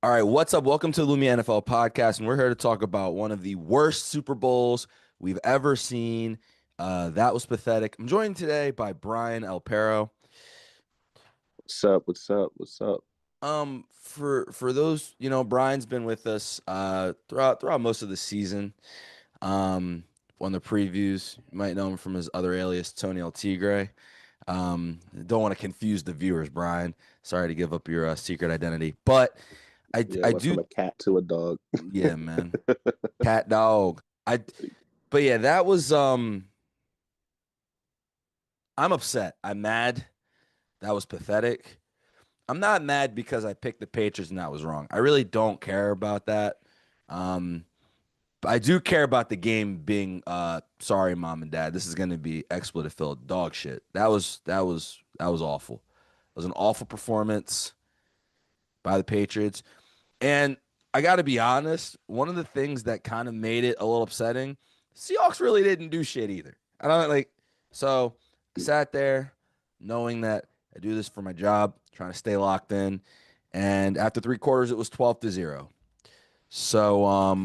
All right, what's up? Welcome to the Lumia NFL podcast, and we're here to talk about one of the worst Super Bowls we've ever seen. That was pathetic. I'm joined today by Brian Alpero. What's up? What's up? What's up? For those, Brian's been with us throughout most of the season. Um, on the previews, you might know him from his other alias, Tony El Tigre. Don't want to confuse the viewers, Brian. Sorry to give up your secret identity, but Yeah, I went do. from a cat to a dog. Yeah, man. Cat dog. But yeah, that was I'm upset. I'm mad. That was pathetic. I'm not mad because I picked the Patriots and that was wrong. I really don't care about that. Um but I do care about the game being sorry mom and dad. This is going to be expletive filled dog shit. That was awful. It was an awful performance by the Patriots. And I got to be honest, one of the things that kind of made it a little upsetting, Seahawks really didn't do shit either. I don't like, so I sat there knowing that I do this for my job, trying to stay locked in. And after three quarters, it was 12-0. So,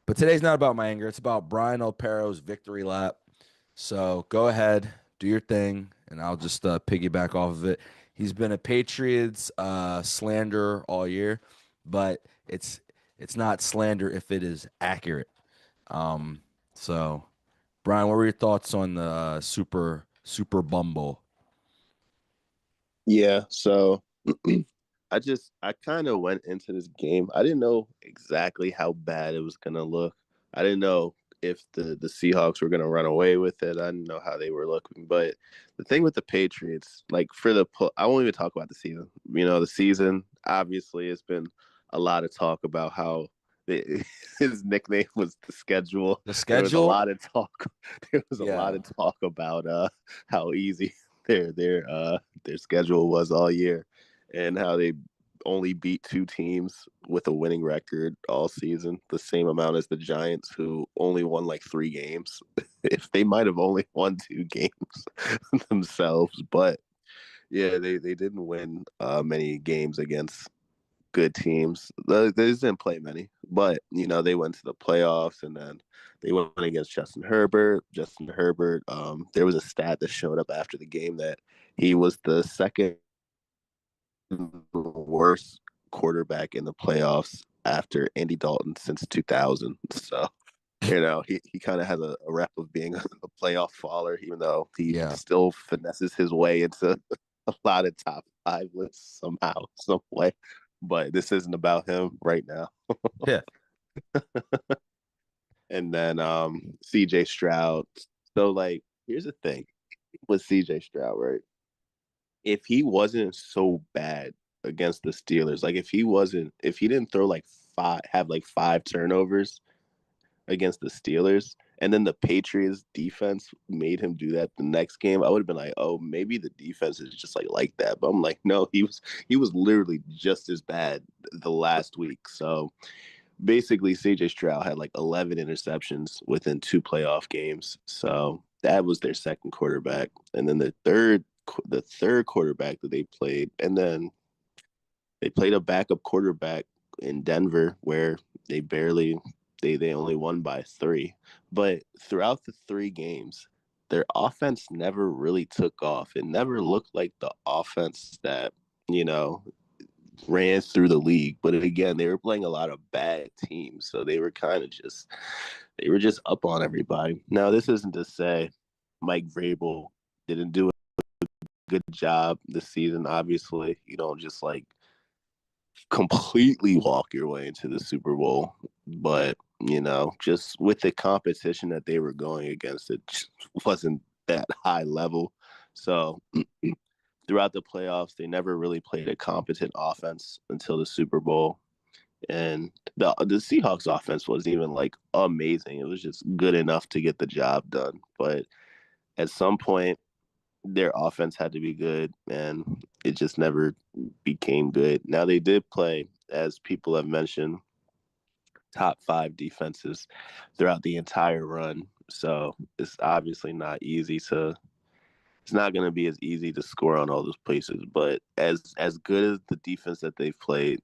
but today's not about my anger. It's about Brian Alpero's victory lap. So go ahead, do your thing, and I'll just piggyback off of it. He's been a Patriots slander all year, but it's not slander if it is accurate. Um, so Brian, what were your thoughts on the Super Bumble? Yeah, so I kind of went into this game. I didn't know exactly how bad it was gonna look. I didn't know if the Seahawks were gonna run away with it. I didn't know how they were looking. But the thing with the Patriots, like I won't even talk about the season. The season obviously has been a lot of talk about how his nickname was the schedule. The There was a schedule? lot of talk. There was a lot Yeah. of talk about how easy their schedule was all year, and how they only beat two teams with a winning record all season, the same amount as the Giants, who only won like three games. If they might have only won two games themselves, but yeah, they didn't win many games against good teams. They didn't play many, but they went to the playoffs, and then they went against Justin Herbert. Justin Herbert. There was a stat that showed up after the game that he was the second worst quarterback in the playoffs after Andy Dalton since 2000. So he kind of has a rep of being a playoff faller, even though he Yeah. still finesses his way into a lot of top five lists somehow, some way. But this isn't about him right now. Yeah. And then CJ Stroud. So like, here's the thing with CJ Stroud, right? If he wasn't so bad against the Steelers, like if he didn't throw like have like five turnovers against the Steelers, and then the Patriots defense made him do that the next game, I would have been like, oh, maybe the defense is just like that. But I'm like, no, he was literally just as bad the last week. So basically, CJ Stroud had like 11 interceptions within two playoff games. So that was their second quarterback, and then the third quarterback that they played, and then they played a backup quarterback in Denver where they barely they only won by three. But throughout the three games, their offense never really took off. It never looked like the offense that, you know, ran through the league. But again, they were playing a lot of bad teams. So they were just up on everybody. Now, this isn't to say Mike Vrabel didn't do a good job this season. Obviously, you don't just like completely walk your way into the Super Bowl. But, just with the competition that they were going against, it just wasn't that high level. So throughout the playoffs, they never really played a competent offense until the Super Bowl. And the Seahawks offense wasn't even like amazing. It was just good enough to get the job done. But at some point, their offense had to be good, and it just never became good. Now they did play, as people have mentioned, top five defenses throughout the entire run. So it's obviously not easy to. It's not going to be as easy to score on all those places, but as good as the defense that they've played,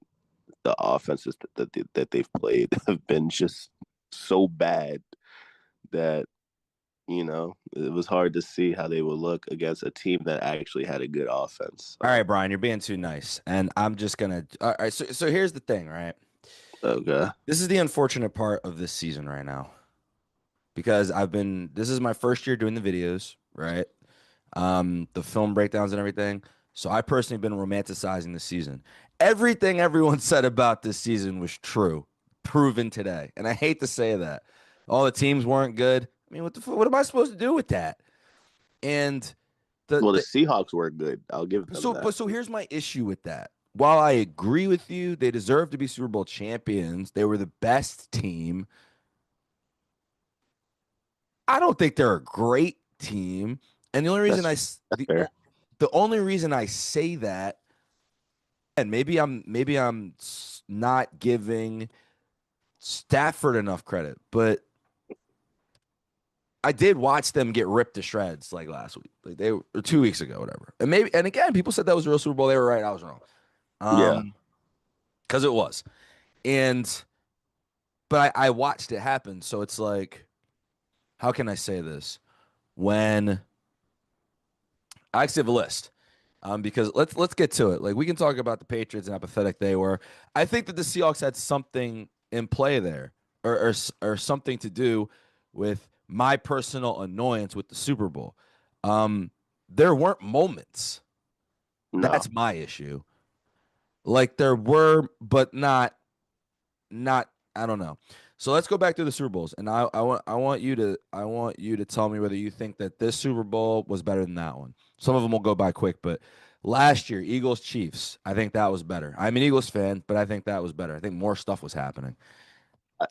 the offenses that they've played have been just so bad that it was hard to see how they would look against a team that actually had a good offense. All right, Brian, you're being too nice, and I'm just gonna. All right, so here's the thing, right? Okay. This is the unfortunate part of this season right now because this is my first year doing the videos, right? The film breakdowns and everything. So I personally been romanticizing the season. Everything everyone said about this season was true, proven today. And I hate to say that. All the teams weren't good. I mean, what am I supposed to do with that? And Well, the the Seahawks were good. I'll give them that. so here's my issue with that. While I agree with you, they deserve to be Super Bowl champions. They were the best team. I don't think they're a great team. And the only reason That's fair. the only reason I say that, and maybe I'm not giving Stafford enough credit, but I did watch them get ripped to shreds like last week, like they were or 2 weeks ago, whatever. And again, people said that was a real Super Bowl. They were right. I was wrong. Yeah. Because it was. And but I watched it happen. So it's like, how can I say this? When I actually have a list. Because let's get to it. Like we can talk about the Patriots and how pathetic they were. I think that the Seahawks had something in play there, or something to do with my personal annoyance with the Super Bowl. There weren't moments. No. That's my issue. Like there were, but not. I don't know. So let's go back to the Super Bowls, and I want you to tell me whether you think that this Super Bowl was better than that one. Some of them will go by quick, but last year Eagles Chiefs, I think that was better. I'm an Eagles fan, but I think that was better. I think more stuff was happening. I,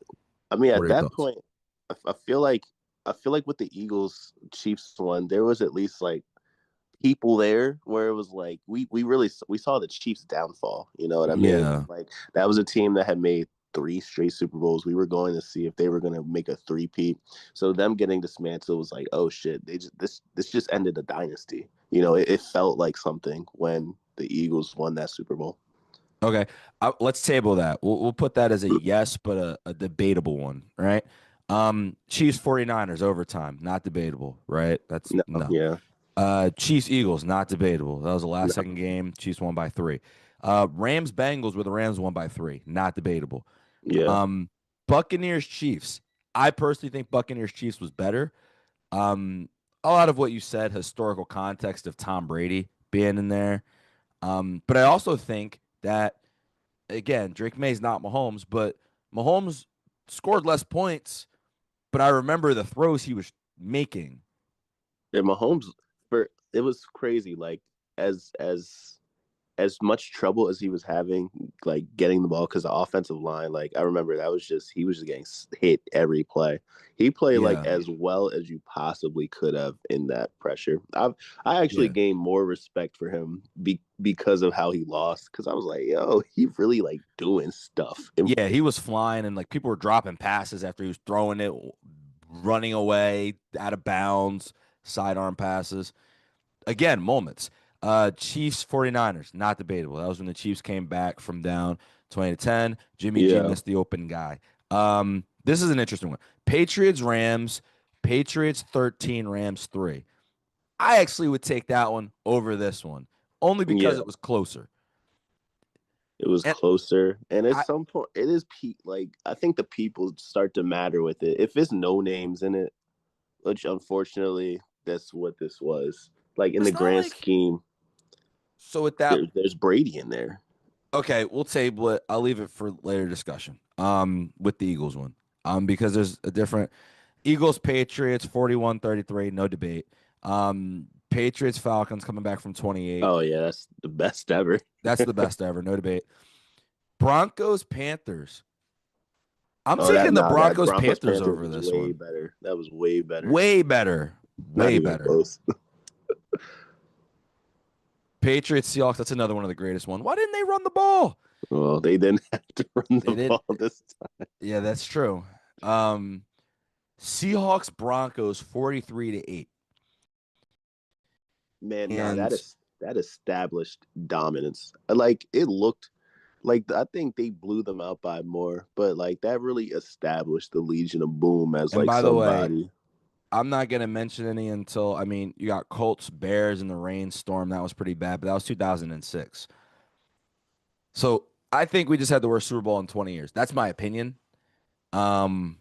I mean, What at are your that thoughts? point, I feel like with the Eagles Chiefs one, there was at least like people there where it was like we saw the Chiefs downfall. You know what I mean? Yeah, Like that was a team that had made three straight Super Bowls. We were going to see if they were going to make a three-peat. So them getting dismantled was like, oh shit, they just this just ended a dynasty. It felt like something when the Eagles won that Super Bowl. okay. Let's table that. We'll put that as a yes, but a debatable one, right? Chiefs 49ers overtime, not debatable, right? That's No, no. yeah, Chiefs Eagles, not debatable. That was the last no, second game. Chiefs won by 3. Rams Bengals, where the Rams won by 3, not debatable. yeah. Um, Buccaneers Chiefs. I personally think Buccaneers Chiefs was better. Um, a lot of what you said, historical context of Tom Brady being in there. But I also think that again, Drake May's not Mahomes, but Mahomes scored less points. But I remember the throws he was making. And Mahomes, for it was crazy. Like as much trouble as he was having, like getting the ball because the offensive line, like I remember that was just he was just getting hit every play. He played like Yeah, as well as you possibly could have in that pressure. I actually yeah. gained more respect for him because of how he lost because I was like, yo, he really like doing stuff. Yeah, he was flying and like people were dropping passes after he was throwing it, running away, out of bounds, sidearm passes. Again, moments. Chiefs 49ers, not debatable. That was when the Chiefs came back from down 20 to 10. Jimmy G Yeah, missed the open guy. This is an interesting one. Patriots Rams, Patriots 13, Rams 3. I actually would take that one over this one, only because yeah. it was closer. It was And closer, and at I some point, it is like I think the people start to matter with it. If it's no names in it, which unfortunately that's what this was. Like in the it's not grand like scheme, so with that. there's Brady in there. Okay, we'll table it. I'll leave it for later discussion. With the Eagles one. Because there's a different Eagles Patriots 41-33, no debate. Patriots Falcons coming back from 28. Oh yeah, that's the best ever. That's the best ever, no debate. Broncos Panthers. I'm Oh that taking the nah, that Broncos Broncos Panthers Panthers over was this way one. better. That was way better. Way better. Not Way even better. close. Patriots Seahawks, that's another one of the greatest ones. Why didn't they run the ball? Well, they didn't have to run They the didn't. ball this time. Yeah, that's true. Um Seahawks Broncos 43-8. Man, nah, And that established dominance. Like it looked Like I think they blew them out by more, but like that really established the Legion of Boom as And like by the way, somebody. I'm not gonna mention any until I mean you got Colts, Bears, and the rainstorm. That was pretty bad, but that was 2006. So I think we just had the worst Super Bowl in 20 years. That's my opinion. Um,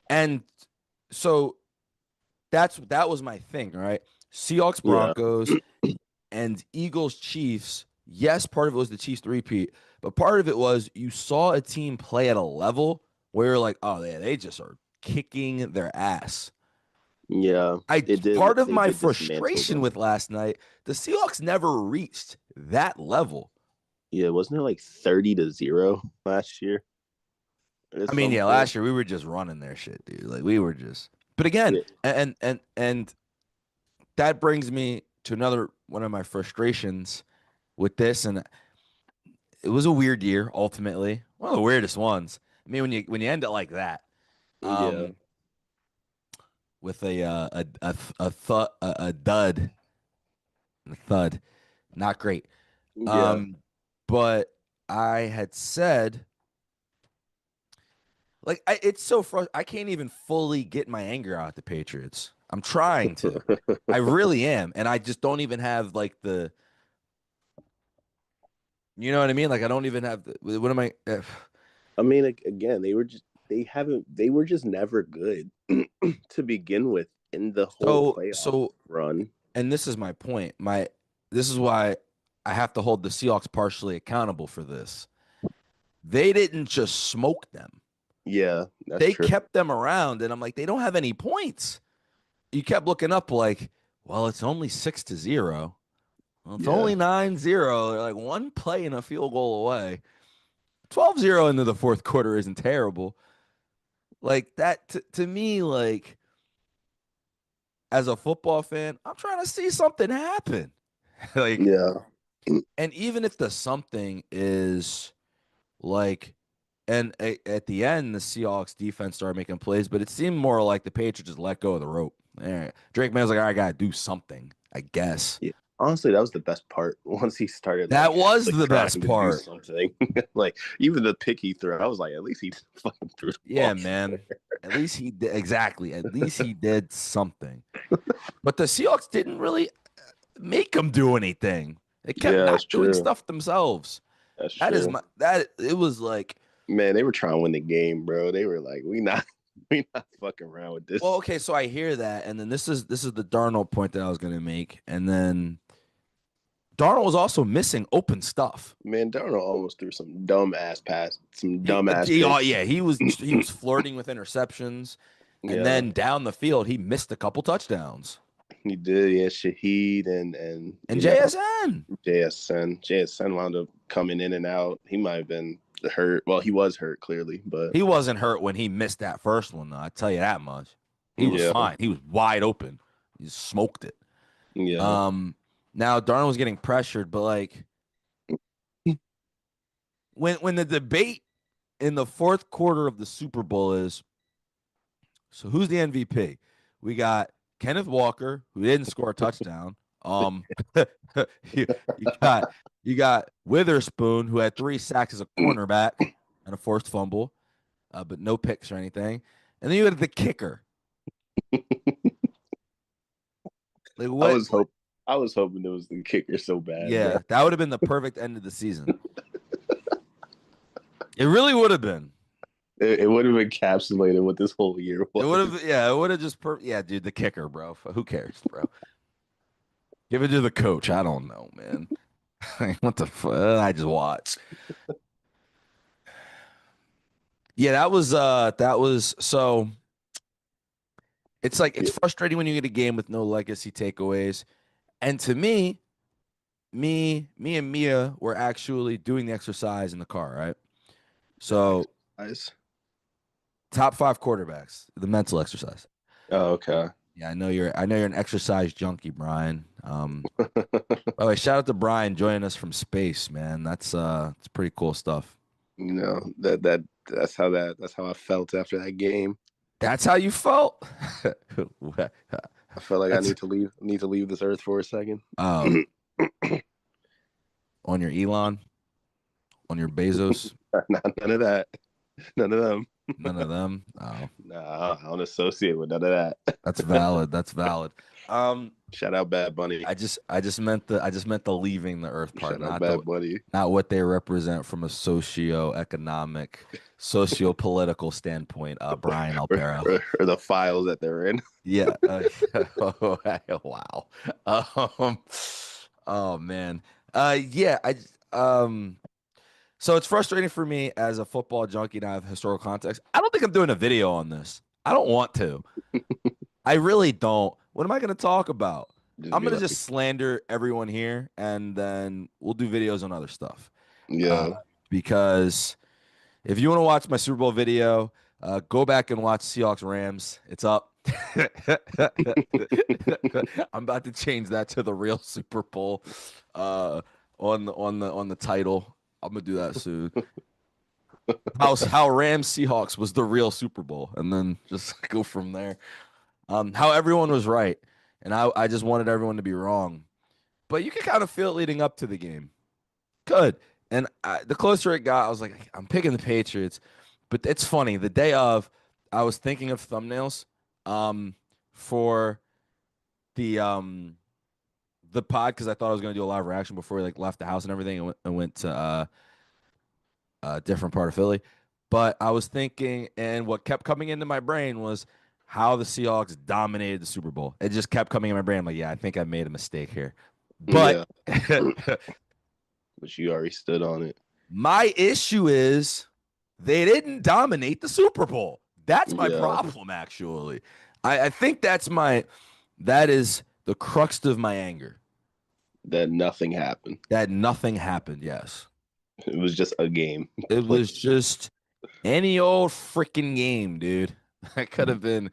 and so that was my thing, right? Seahawks, Yeah, Broncos, and Eagles, Chiefs. Yes, part of it was the Chiefs repeat, but part of it was you saw a team play at a level where you're like, oh, they just are kicking their ass. yeah. I It did. part of They my did dismantle frustration them. with last night, the Seahawks never reached that level. Yeah, wasn't it like 30-0 last year at I mean, some yeah, point? last year we were just running their shit, dude. Like we were just. But again, Yeah, and that brings me to another one of my frustrations with this, and it was a weird year. Ultimately, one of the weirdest ones. I mean, when you end it like that, yeah, um, with a dud, a thud, not great. yeah. Um, but I had said like it's so frustrating. I can't even fully get my anger out at the Patriots. I'm trying to. I really am, and I just don't even have like the. You know what I mean? Like I don't even have the. What am I? I mean, again, they were just never good to begin with in the whole playoff So, run. and this is my point. This is why I have to hold the Seahawks partially accountable for this. They didn't just smoke them. Yeah, that's They true. kept them around, and I'm like, they don't have any points. You kept looking up like, well, it's only 6-0. Well, it's Yeah, only 9-0. They're like one play and a field goal away. 12-0 into the fourth quarter isn't terrible. Like that to me, like as a football fan, I'm trying to see something happen. Like, yeah, and even if the something is like, and at the end, the Seahawks defense started making plays, but it seemed more like the Patriots just let go of the rope. All right. Drake May was like, all right, I gotta do something, I guess. yeah. Honestly, that was the best part. Once he started That like was actually the trying best to do part. something, like even the pick he threw, I was like, at least he fucking threw the Yeah, ball. man. At least he did exactly. At least he did something. But the Seahawks didn't really make him do anything. They kept Yeah, not that's doing true. stuff themselves. That's That is true. my that it was like, Man, they were trying to win the game, bro. They were like, we not fucking around with well, this. okay, so I hear that, and then this is the Darnold point that I was gonna make, and then Darnold was also missing open stuff. Man, Darnold almost threw some dumb ass Oh picks. yeah, he was flirting with interceptions, and Yeah, then down the field he missed a couple touchdowns. he did. Yeah, Shaheed and And JSN, JSN wound up coming in and out. He might have been hurt. Well, he was hurt clearly, but he wasn't hurt when he missed that first one, though. I tell you that much. He was yeah, fine. He was wide open. He smoked it. yeah. Um, Now Darnold was getting pressured, but like when the debate in the fourth quarter of the Super Bowl is, so who's the MVP? We got Kenneth Walker, who didn't score a touchdown. Um, you, you got Witherspoon, who had 3 sacks as a cornerback and a forced fumble, but no picks or anything. And then you had the kicker. Like I what? was hope I was hoping it was the kicker so bad, bro. Yeah, that would have been the perfect end of the season. It really would have been. It would have encapsulated what this whole year It was. would have, yeah, it would have just, yeah, dude, the kicker, bro. Who cares, bro? Give it to the coach. I don't know, man. What the fuck? I just watched. Yeah, that was so it's like it's Yeah, frustrating when you get a game with no legacy takeaways. And to me and Mia were actually doing the exercise in the car, right? the So exercise. top 5 quarterbacks, the mental exercise. Oh, okay. Yeah, I know you're an exercise junkie, Brian. By the way, shout out to Brian joining us from space, man. It's pretty cool stuff. You know, that's how I felt after that game. That's how you felt? I felt like I That's need to leave this earth for a second. oh, on your Elon. on your Bezos? None of that. None of them. None of them. Oh, Nah, I don't associate with none of that. that's valid. That's valid. Um, Shout out Bad Bunny. I just meant the leaving the earth part, Shout out Bad Bunny. not what they represent from a socio-economic, socio-political standpoint. Brian or, Alpera. or the files that they're in. Yeah. Wow. Um, oh man. Yeah. So it's frustrating for me as a football junkie to have historical context. I don't think I'm doing a video on this. I don't want to. I really don't. What am I going to talk about? Just I'm be going to like, just slander everyone here, and then we'll do videos on other stuff. Uh, yeah, because if you want to watch my Super Bowl video, go back and watch Seahawks Rams. It's up. I'm about to change that to the real Super Bowl on the title. I'm gonna do that soon. How Rams Seahawks was the real Super Bowl, and then just go from there. How everyone was right, and I just wanted everyone to be wrong. But you can kind of feel it leading up to the game. Good. And the closer it got, I was like, I'm picking the Patriots. But it's funny. The day of, I was thinking of thumbnails for the the pod because I thought I was going to do a live reaction before we like left the house and everything and went to a different part of Philly. But I was thinking, and what kept coming into my brain was how the Seahawks dominated the Super Bowl. It just kept coming in my brain. I'm like, yeah, I think I made a mistake here. But yeah. But you already stood on it. my issue is they didn't dominate the Super Bowl. That's my Yeah, problem, actually. I think that is the crux of my anger. that nothing happened. That nothing happened, yes. It was just a game. It was just any old freaking game, dude. That could have been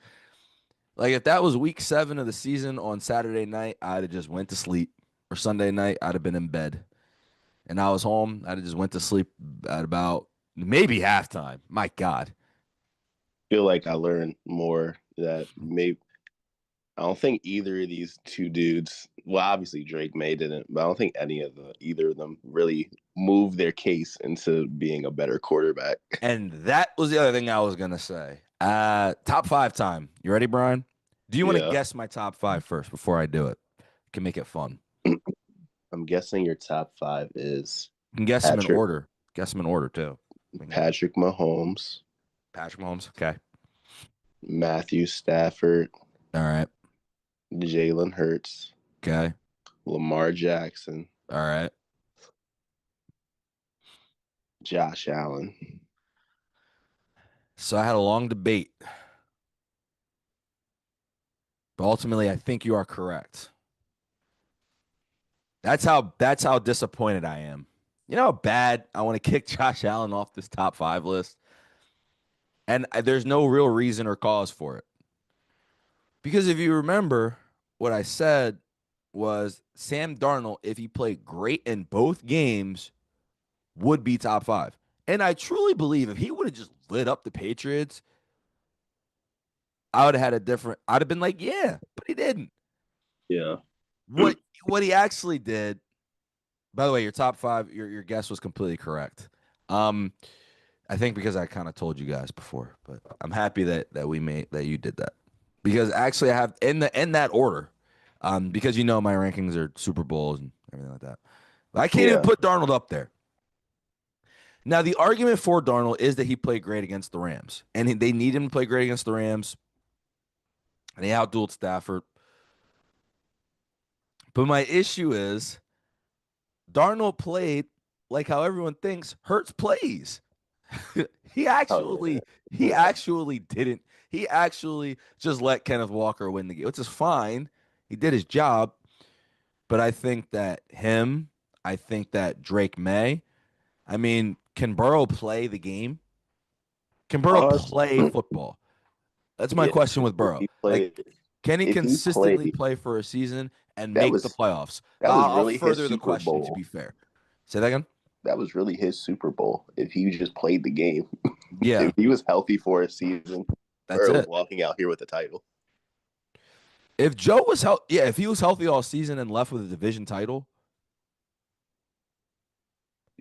like if that was week 7 of the season on Saturday night, I'd have just went to sleep. Or Sunday night, I'd have been in bed. And I was home, I'd have just went to sleep at about maybe halftime. My God. Feel like I learned more that maybe I don't think either of these two dudes. Well, obviously Drake May didn't, but I don't think either of them really moved their case into being a better quarterback. And that was the other thing I was gonna say. Top 5 time. You ready, Brian? Do you want to Yeah, guess my top 5 first before I do it? Can make it fun. I'm guessing your top 5 is You can guess them in Patrick order. Guess them in order too. Patrick Mahomes, Patrick Mahomes. Okay. Matthew Stafford, All right. Jalen Hurts, Okay. Lamar Jackson, All right. Josh Allen. So I had a long debate, but ultimately I think you are correct. That's how disappointed I am. You know how bad I want to kick Josh Allen off this top 5 list, and there's no real reason or cause for it. Because if you remember, what I said was Sam Darnold, if he played great in both games, would be top 5. And I truly believe if he would have just lit up the Patriots, I would have had a different. I'd have been like, yeah, but he didn't. Yeah. What he actually did. By the way, your top 5, your guess was completely correct. I think because I kind of told you guys before, but I'm happy that we made that you did that because actually I have in that order, because you know my rankings are Super Bowls and everything like that. But I can't even Yeah. put Darnold up there. Now the argument for Darnold is that he played great against the Rams, and they need him to play great against the Rams, and he outdueled Stafford. But my issue is Darnold played like how everyone thinks Hurts plays. he Oh actually he yeah. actually didn't. He actually just let Kenneth Walker win the game, which is fine. He did his job, but I think that Drake May. I mean, can Burrow play the game? Can Burrow Uh, play football? That's my yeah. question with If Burrow. he Like, played, can he if he consistently played, play for a season and that make the was playoffs? that was I'll really his further the Super question to be Bowl. fair. Say that again. That was really his Super Bowl. If he just played the game, Yeah, if he was healthy for a season, that's Burrow was it. walking out here with the title. If Joe was if he was healthy all season and left with a division title,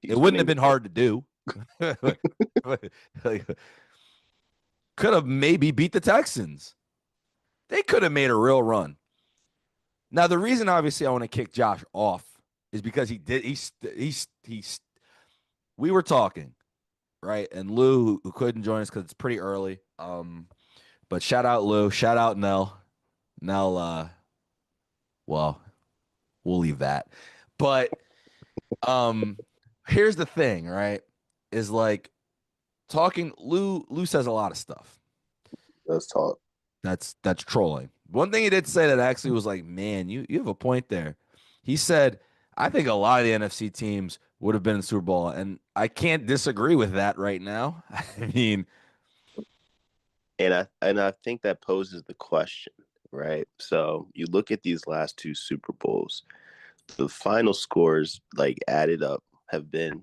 It He's wouldn't have winning been the hard to do. Like, could have maybe beat the Texans. They could have made a real run. Now, the reason obviously I want to kick Josh off is because he did. He's. We were talking, right? And Lou, who couldn't join us because it's pretty early. But shout out Lou, shout out Nell. Nell, well, we'll leave that. But um, here's the thing, right? Is like talking. Lou says a lot of stuff. Let's talk. That's trolling. One thing he did say that actually was like, man, you have a point there. He said, I think a lot of the NFC teams would have been in the Super Bowl, and I can't disagree with that right now. I mean, And I think that poses the question, right? So you look at these last two Super Bowls, the final scores like added up have been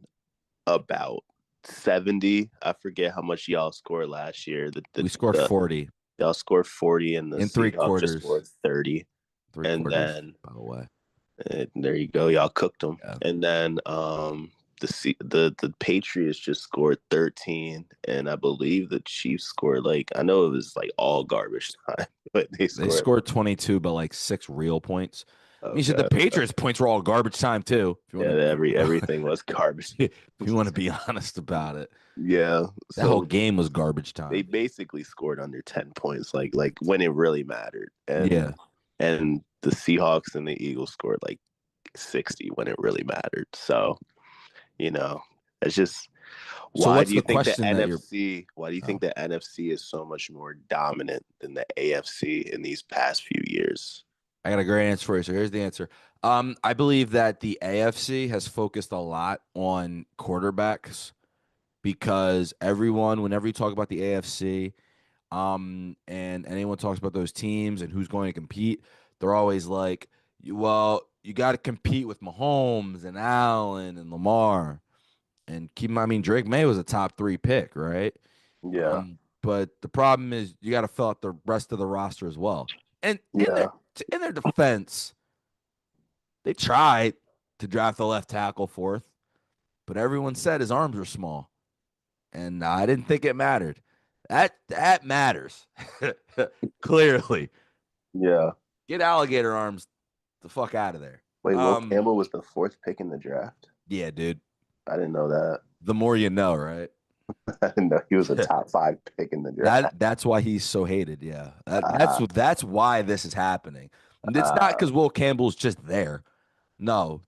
about 70. I forget how much y'all scored last year. we scored 40 Y'all scored 40 and the in three Seahawks just quarters. scored 30. Three And quarters, then by the way. there you go, y'all cooked them. Yeah. And then the Patriots just scored 13, and I believe the Chiefs scored like I know it was like all garbage time, but They scored 22, but like 6 real points. I mean, the okay. Patriots' points were all garbage time too. If you Yeah, want to, everything was garbage. if you want to be honest about it, Yeah, that whole so game was garbage they time. basically scored under 10 points, like when it really mattered, Yeah. and the Seahawks and the Eagles scored like 60 when it really mattered. So you know, it's just So why what's do you the think the question that you're? NFC? Why do you Oh, think the NFC is so much more dominant than the AFC in these past few years? I got a great answer for you. So here's the answer. I believe that the AFC has focused a lot on quarterbacks because everyone, whenever you talk about the AFC, and anyone talks about those teams and who's going to compete, they're always like, well, you got to compete with Mahomes and Allen and Lamar. And keep in mind, I mean, Drake May was a top 3 pick, right? Yeah, But the problem is you got to fill out the rest of the roster as well. And yeah, in their defense, they tried to draft the left tackle fourth, but everyone said his arms were small, and I didn't think it mattered. That matters clearly. yeah. Get alligator arms the fuck out of there. Wait, Will Campbell was the fourth pick in the draft. Yeah, dude. I didn't know that. The more you know, right? I didn't know he was a top five pick in the draft. That's why he's so hated. Yeah, Uh, that's why this is happening. And it's not uh, because Will Campbell's just there. No,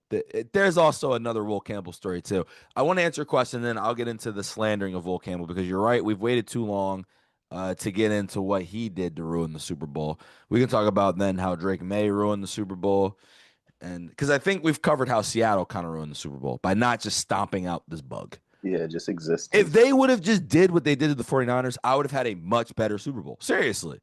there's also another Will Campbell story too. I want to answer your question, then I'll get into the slandering of Will Campbell because you're right. We've waited too long to get into what he did to ruin the Super Bowl. We can talk about then how Drake May ruined the Super Bowl, and because I think we've covered how Seattle kind of ruined the Super Bowl by not just stomping out this bug. yeah, just existing. If they would have just did what they did to the 49ers, I would have had a much better Super Bowl. Seriously.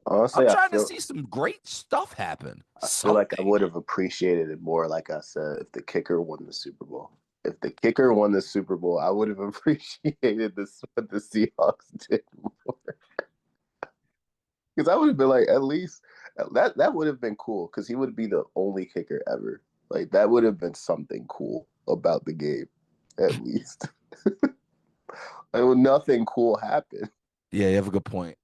I'm Honestly, trying to see some great stuff happen. I feel like I Something. would have appreciated it more, like I said, if the kicker won the Super Bowl. If the kicker won the Super Bowl, I would have appreciated this what the Seahawks did more. Because I would have been like, at least that would have been cool. Because he would be the only kicker ever. Like that would have been something cool about the game, at least. Like, nothing cool happened. Yeah, you have a good point.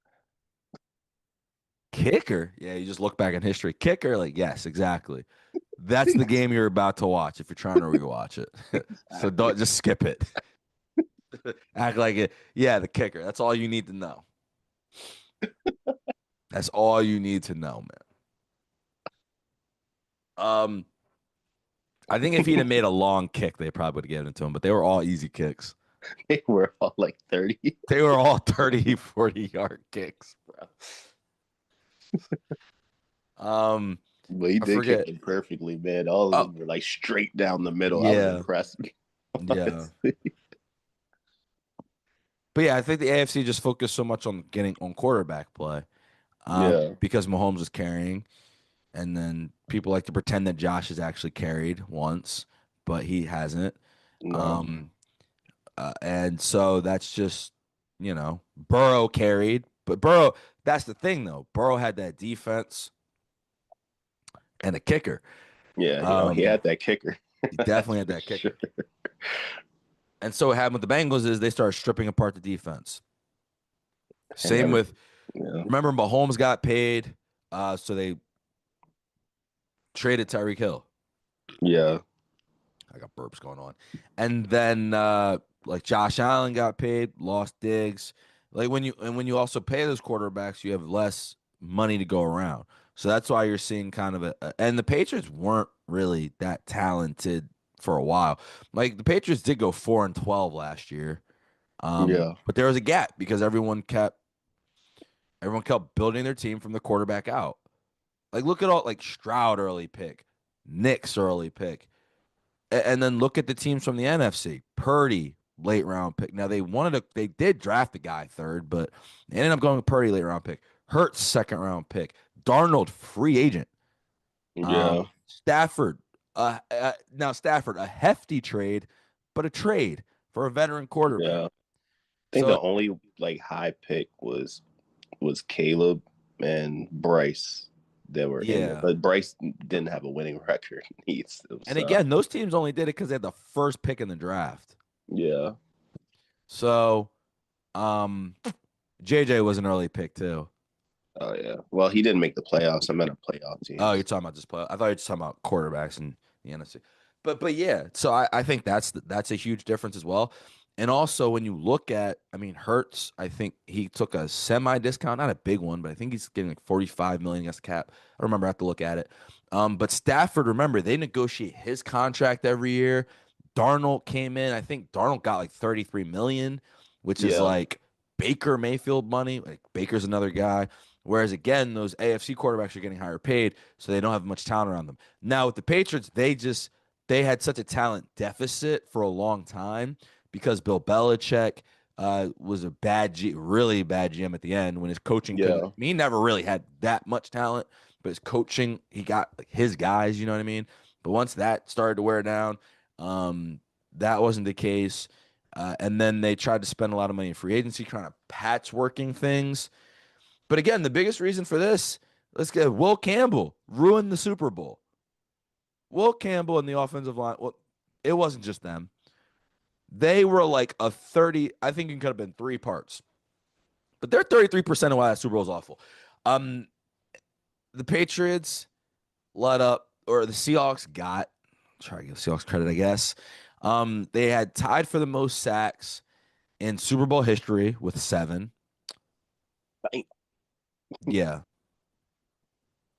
Kicker. Yeah, you just look back in history. Kicker, like, yes, exactly. That's the game you're about to watch if you're trying to rewatch it. So don't just skip it. Act like it. Yeah, the kicker. That's all you need to know. That's all you need to know, man. I think if he'd have made a long kick, they probably would have given it to him, but they were all easy kicks. They were all like 30. They were all 30, 40-yard kicks, bro. But he I did kick forget. them perfectly, man. All of Oh, them were like straight down the middle. I was yeah. impressed. Yeah. But yeah, I think the AFC just focused so much on getting on quarterback play Yeah. because Mahomes was carrying. And then people like to pretend that Josh has actually carried once, but he hasn't. No. Um, and so that's just, Burrow carried. But Burrow, that's the thing, though. Burrow had that defense and a kicker. Yeah, he Um, had that kicker. he That's definitely had for that sure. kicker. And so what happened with the Bengals is they started stripping apart the defense. And Same with, yeah, remember Mahomes got paid, so they traded Tyreek Hill. yeah, I got burps going on. And then like Josh Allen got paid, lost Diggs. Like when you also pay those quarterbacks, you have less money to go around. So that's why you're seeing kind of and the Patriots weren't really that talented for a while. Like the Patriots did go 4-12 last year. yeah, But there was a gap because everyone kept building their team from the quarterback out. Like look at all like Stroud early pick, Nick's early pick. And then look at the teams from the NFC. Purdy, late round pick. Now they did draft the guy third, but they ended up going with Purdy late round pick. Hurts second round pick. Darnold free agent. yeah, Stafford, now Stafford a hefty trade, but a trade for a veteran quarterback. yeah. I think So the only like high pick was Caleb and Bryce that were in it, yeah, but Bryce didn't have a winning record. He's still and sucked. again, those teams only did it because they had the first pick in the draft. Yeah. So JJ was an early pick too. Oh yeah. Well, he didn't make the playoffs. I meant a playoff Oh, you're teams. talking about this play. I thought you were just talking about quarterbacks in the NFC. But yeah, so I think that's a huge difference as well. And also when you look at, I mean, Hertz, I think he took a semi discount, not a big one, but I think he's getting like 45 million against the cap. I don't remember. I have to look at it. But Stafford, remember, they negotiate his contract every year. Darnold came in. I think Darnold got like 33 million, which is Yeah. like Baker Mayfield money. Like Baker's another guy. Whereas again, those AFC quarterbacks are getting higher paid, so they don't have much talent around them. Now with the Patriots, they had such a talent deficit for a long time because Bill Belichick was a really bad GM at the end when his coaching couldn't. Yeah. I mean, he never really had that much talent, but his coaching, he got like, his guys. You know what I mean? But once that started to wear down, that wasn't the case. And then they tried to spend a lot of money in free agency, trying to patchworking things. But again, the biggest reason for this, let's get Will Campbell ruined the Super Bowl. Will Campbell and the offensive line, well, it wasn't just them. They were like a 30, I think it could have been three parts. But they're 33% of why that Super Bowl is awful. Um, the Patriots let up, or the Seahawks got, try to give Seahawks credit, I guess. They had tied for the most sacks in Super Bowl history with 7. Yeah.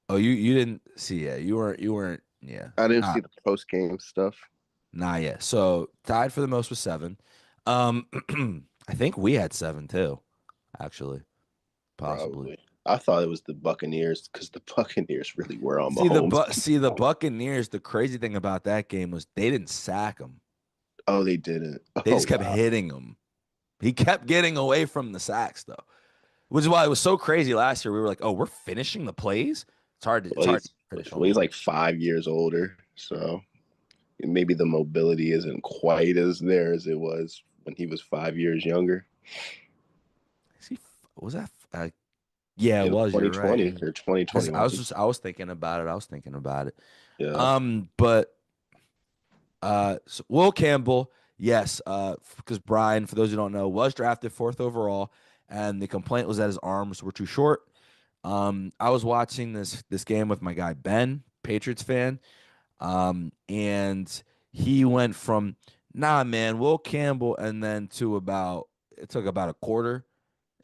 Oh, you didn't see, yeah. You weren't, yeah. I didn't Nah, see the post game stuff. Not yet. So tied for the most with 7. Um, I think we had 7 too, actually, possibly. Probably. I thought it was the Buccaneers because the Buccaneers really were on See the Mahomes. Buccaneers. The crazy thing about that game was they didn't sack him. Oh, they didn't. They Oh just kept wow. hitting him. He kept getting away from the sacks though, which is why it was so crazy last year. We were like, oh, we're finishing the plays. It's Well, hard to he's finish well, he's almost. like 5 years older, so maybe the mobility isn't quite as there as it was when he was 5 years younger. Is he? Was that? Yeah, it It was was. You're right. 2020 or Because 2021. I was thinking about it. I was thinking about it. Yeah. But so Will Campbell, yes, because Brian, for those who don't know, was drafted 4th overall, and the complaint was that his arms were too short. I was watching this game with my guy Ben, Patriots fan, and he went from nah, man, Will Campbell, and then to about it took about a quarter,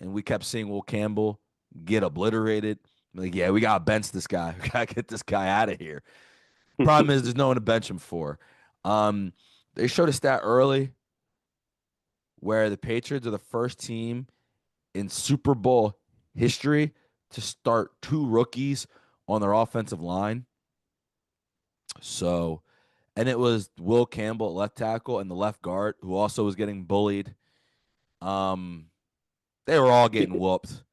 and we kept seeing Will Campbell get obliterated. Like, yeah, we gotta bench this guy. We gotta get this guy out of here. Problem is, there's no one to bench him for. Um, they showed a stat early where the Patriots are the first team in Super Bowl history to start 2 rookies on their offensive line. So, and it was Will Campbell at left tackle and the left guard who also was getting bullied. Um, they were all getting whooped.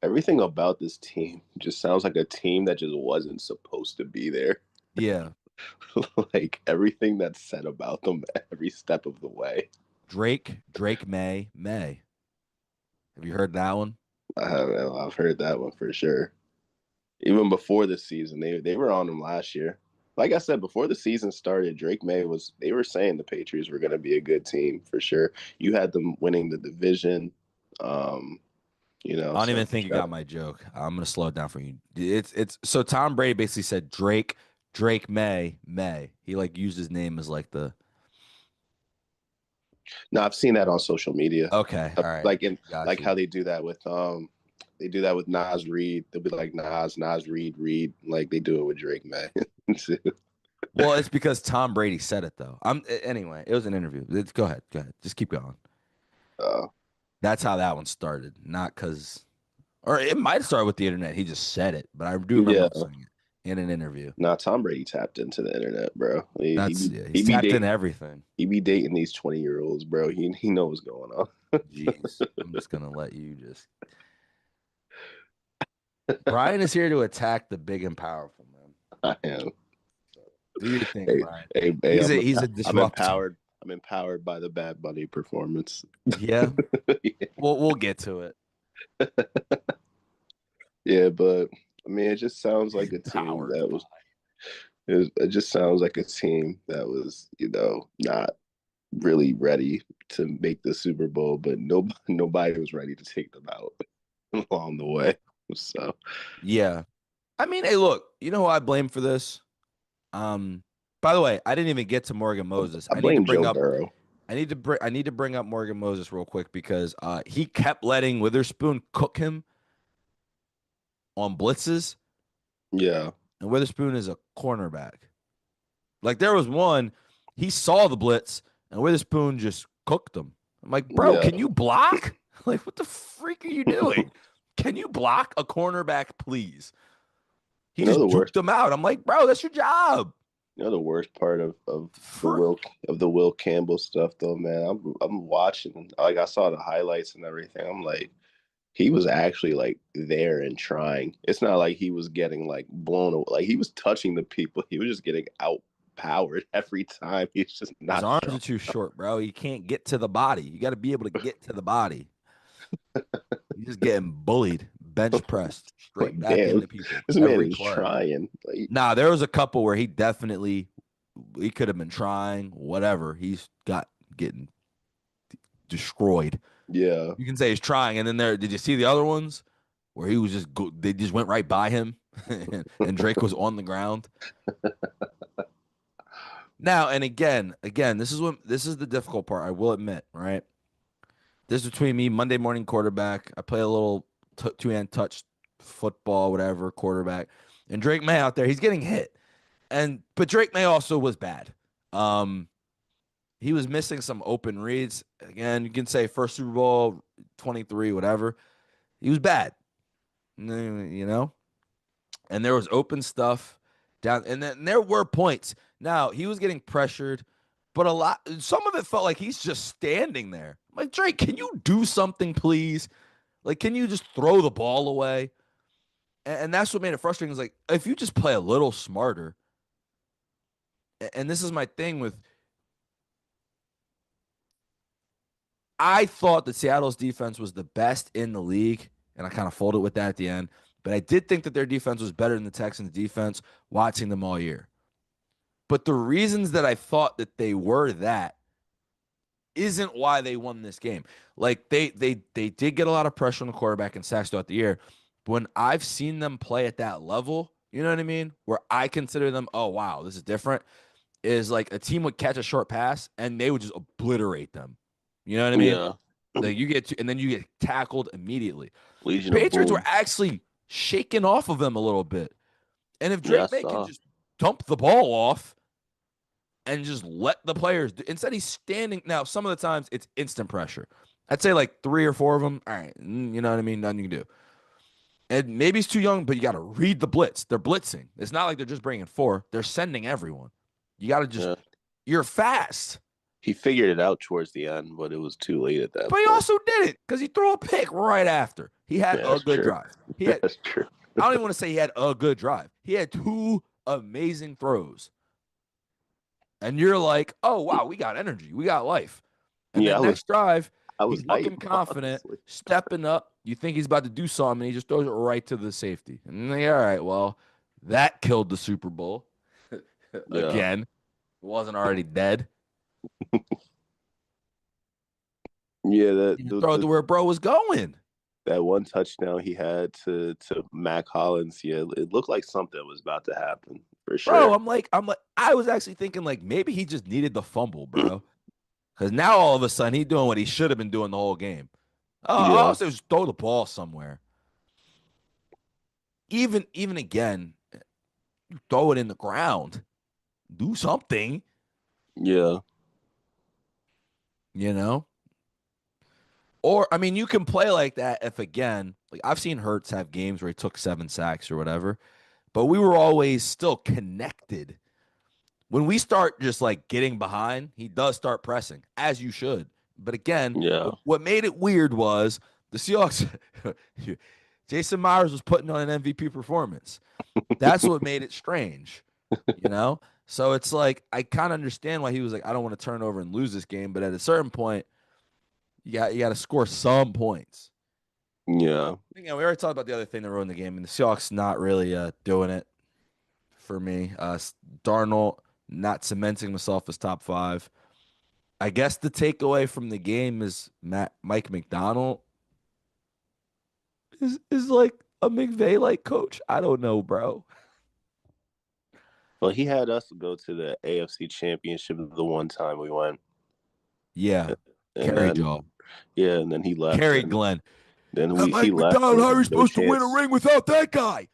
Everything about this team just sounds like a team that just wasn't supposed to be there. Yeah, Like everything that's said about them every step of the way. Drake, May. Have you heard that one? I've heard that one for sure. Even before this season, they were on them last year. like I said before the season started, Drake May was. They were saying the Patriots were going to be a good team for sure. You had them winning the division. Um, I don't so even think you got my joke. I'm gonna slow it down for you. It's so Tom Brady basically said Drake May. He like used his name as like the no, I've seen that on social media. okay, all right, Like in got like you. how they do that with Nas Reed. They'll be like Nas Reed Reed. Like they do it with Drake May. Well, it's because Tom Brady said it though. Anyway. It was an interview. Go ahead, just keep going. uh, That's how that one started, not because, or it might start with the internet. He just said it, but I do remember yeah. him saying it in an interview. Nah, Tom Brady tapped into the internet, bro. That's yeah, he's tapped into everything. He be dating these 20-year-olds, bro. He knows what's going on. Jeez, I'm just gonna let you just. Brian is here to attack the big and powerful, man. I am. Do your thing, Hey, Brian. hey, He's a I'm disruptor. empowered. I'm empowered by the Bad Bunny performance. Yeah, we'll get to it. Yeah, but I mean, it just sounds like a team Empowered that by. was. It just sounds like a team that was, not really ready to make the Super Bowl, but nobody was ready to take them out along the way. So Yeah, I mean, hey, look, you know who I blame for this? By the way, I didn't even get to Morgan Moses. I blame Joe Burrow. I need to bring up Morgan Moses real quick because he kept letting Witherspoon cook him on blitzes, Yeah, and Witherspoon is a cornerback. Like there was one, he saw the blitz, and Witherspoon just cooked him. I'm like, bro, yeah. can you block? Like, what the freak are you doing? Can you block a cornerback, please? He You know just the worst. duked him out. I'm like, bro, that's your job. You know the worst part For the Will Campbell stuff, though, man. I'm watching. Like I saw the highlights and everything. I'm like, he was actually like there and trying. It's not like he was getting like blown away. Like he was touching the people. He was just getting outpowered every time. He's just his not arms strong. are too short, bro. You can't get to the body. You got to be able to get to the body. He's just getting bullied, bench pressed, straight Like, back damn, into people this man every is play. trying. Like, Nah, there was a couple where he could have been trying, whatever. He's got getting destroyed. yeah, You can say he's trying, and then did you see the other ones where he was they just went right by him, and Drake was on the ground. Now and again, this is the difficult part. I will admit, right? This is between me, Monday morning quarterback. I play a little two-hand touch football, whatever, quarterback. And Drake May out there, he's getting hit. But Drake May also was bad. Um, he was missing some open reads. Again, you can say first Super Bowl, 23, whatever. He was bad. You know? And there was open stuff down, and then there were points. Now he was getting pressured, but some of it felt like he's just standing there. I'm like, Drake, can you do something, please? Like, can you just throw the ball away? And that's what made it frustrating. Is like, if you just play a little smarter, and this is my thing with, I thought that Seattle's defense was the best in the league, and I kind of folded with that at the end. But I did think that their defense was better than the Texans' defense watching them all year. But the reasons that I thought that they were that isn't why they won this game. Like they did get a lot of pressure on the quarterback and sacks throughout the year. When I've seen them play at that level, you know what I mean? Where I consider them, oh wow, this is different. Is like a team would catch a short pass and they would just obliterate them. You know what I mean? yeah. Like and then you get tackled immediately. The Legion of Patriots were Boom. actually shaking off of them a little bit. And if Yeah, I Drake May can saw. just dump the ball off and just let the players do, instead he's standing. Now, some of the times it's instant pressure. I'd say like three or four of them. All right, you know what I mean? Nothing you can do. And maybe he's too young, but you got to read the blitz. They're blitzing. It's not like they're just bringing four. They're sending everyone. You got to just, Yeah, you're fast. he figured it out towards the end, but it was too late at that But he point. also did it because he threw a pick right after. He had Yeah, a that's good true. drive. He had, That's true. I don't even want to say he had a good drive. He had two amazing throws. And you're like, oh, wow, we got energy. We got life. And Yeah, then next drive, I was he's hyped, looking confident, honestly. stepping up. You think he's about to do something, and he just throws it right to the safety. And you're like, all right, well, that killed the Super Bowl. Yeah. Again, it wasn't already dead. Yeah, that You throw it to where bro was going. that one touchdown he had to Mac Hollins, yeah, it looked like something was about to happen for Bro, sure. I was actually thinking like maybe he just needed the fumble, bro. Because now all of a sudden he's doing what he should have been doing the whole game. All I Yeah, said was throw the ball somewhere. Even again, you throw it in the ground. Do something, yeah, you know? Or I mean, you can play like that if again, like I've seen Hurts have games where he took 7 sacks or whatever, but we were always still connected. When we start just like getting behind, he does start pressing, as you should. But again, yeah, what made it weird was the Seahawks. Jason Myers was putting on an MVP performance. That's what made it strange, you know? So it's like, I kind of understand why he was like, I don't want to turn over and lose this game. But at a certain point, you got to score some points. yeah. Again, we already talked about the other thing that ruined the game, and the Seahawks not really doing it for me. Darnold not cementing himself as top five. I guess the takeaway from the game is Mike McDonald is like a McVay like coach. I don't know, bro. Well, he had us go to the AFC Championship the one time we went, Yeah, and Carrie then Jaw, yeah, and then he left, Carrie and Glenn. then That he Mike left, McDonald, and how are we you had no supposed to win a chance. ring without that guy?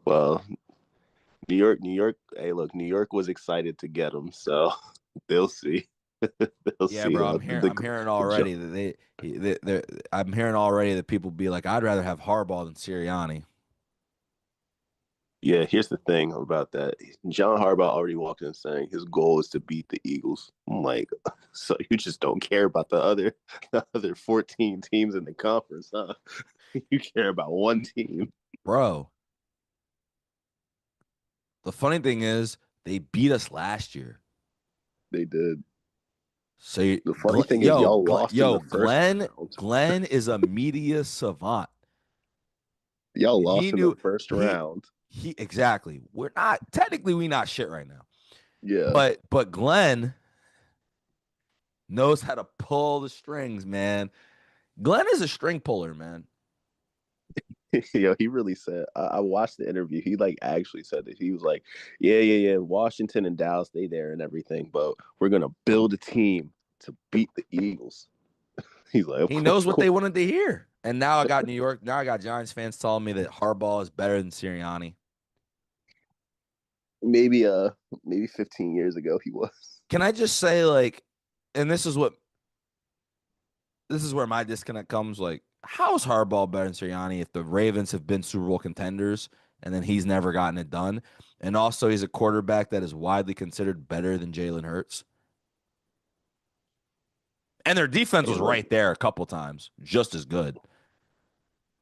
Well, New York. Hey, look, New York was excited to get him, so they'll see. They'll Yeah, see. bro. I'm hearing The jo- already that I'm hearing already that people be like, I'd rather have Harbaugh than Sirianni. Yeah, here's the thing about that. John Harbaugh already walked in saying his goal is to beat the Eagles. I'm like, so you just don't care about the other 14 teams in the conference, huh? You care about one team. Bro, the funny thing is they beat us last year. They did. So, The funny thing is, y'all lost in the first round. Glenn is a media savant. Y'all He lost in the knew first he round. he exactly. We're not technically we not shit right now. Yeah. But Glenn knows how to pull the strings, man. Glenn is a string puller, man. Yo, he really said. I watched the interview. He like actually said that he was like, "Yeah, yeah, yeah. Washington and Dallas, they there and everything, but we're gonna build a team to beat the Eagles." He's like, He knows of what they course. wanted to hear. And now I got New York. Now I got Giants fans telling me that Harbaugh is better than Sirianni. Maybe maybe 15 years ago he was. Can I just say like, and this is where my disconnect comes. Like, how is Harbaugh better than Sirianni if the Ravens have been Super Bowl contenders and then he's never gotten it done? And also, he's a quarterback that is widely considered better than Jalen Hurts. And their defense Hey, was look, right there a couple times, just as good.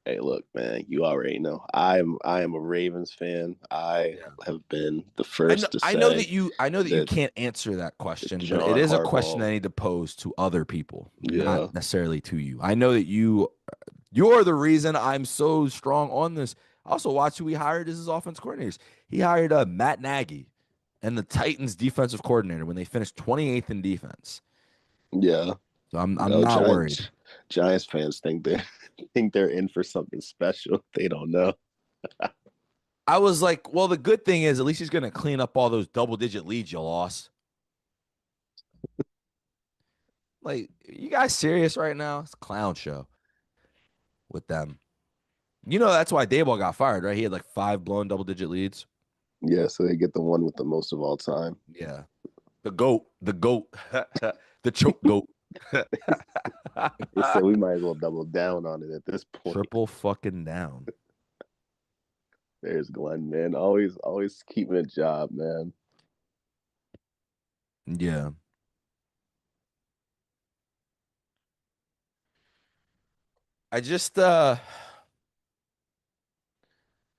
hey, look, man. You already know. I am a Ravens fan. I Yeah. have been the I know first to I know say that you that can't answer that question, but it John is a question Harbaugh. I need to pose to other people, not Yeah, necessarily to you. I know that you're the reason I'm so strong on this. Also, watch who he hired as his offense coordinators. He hired Matt Nagy and the Titans defensive coordinator when they finished 28th in defense. yeah. So I'm No, not worried. Giants fans think they think they're in for something special. They don't know. I was like, well, the good thing is at least he's going to clean up all those double digit leads you lost. Like, you guys serious right now? It's a clown show with them. You know that's why Dayball got fired, right? He had like 5 blown double digit leads. Yeah, so they get the one with the most of all time. Yeah. The goat, the choke goat. They said we might as well double down on it at this point. Triple fucking down. There's Glenn, man. Always keeping a job, man. Yeah. I just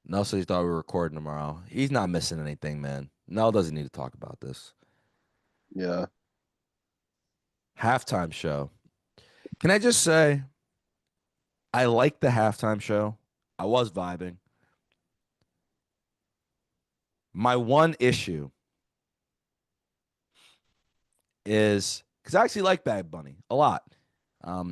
Nelson thought we were recording tomorrow. He's not missing anything, man. Nell doesn't need to talk about this. Yeah, Halftime show. Can I just say I like the halftime show. I was vibing. My one issue is because I actually like Bad Bunny a lot.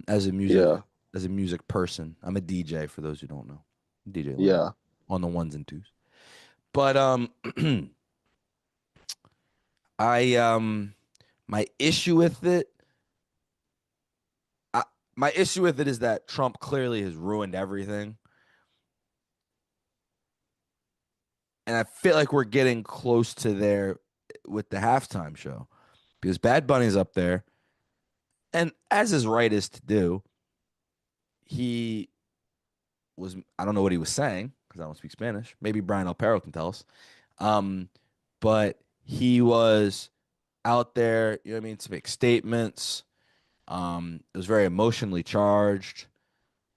As a Yeah, music person, I'm a DJ. For those who don't know, DJ Larry yeah, on the ones and twos. But I my issue with it, I, my issue with it is that Trump clearly has ruined everything, and I feel like we're getting close to there with the halftime show because Bad Bunny's up there, and as his right is to do, he was I don't know what he was saying because I don't speak Spanish. Maybe Brian Alpero can tell us. Um, but he was out there, you know what I mean, to make statements. It was very emotionally charged.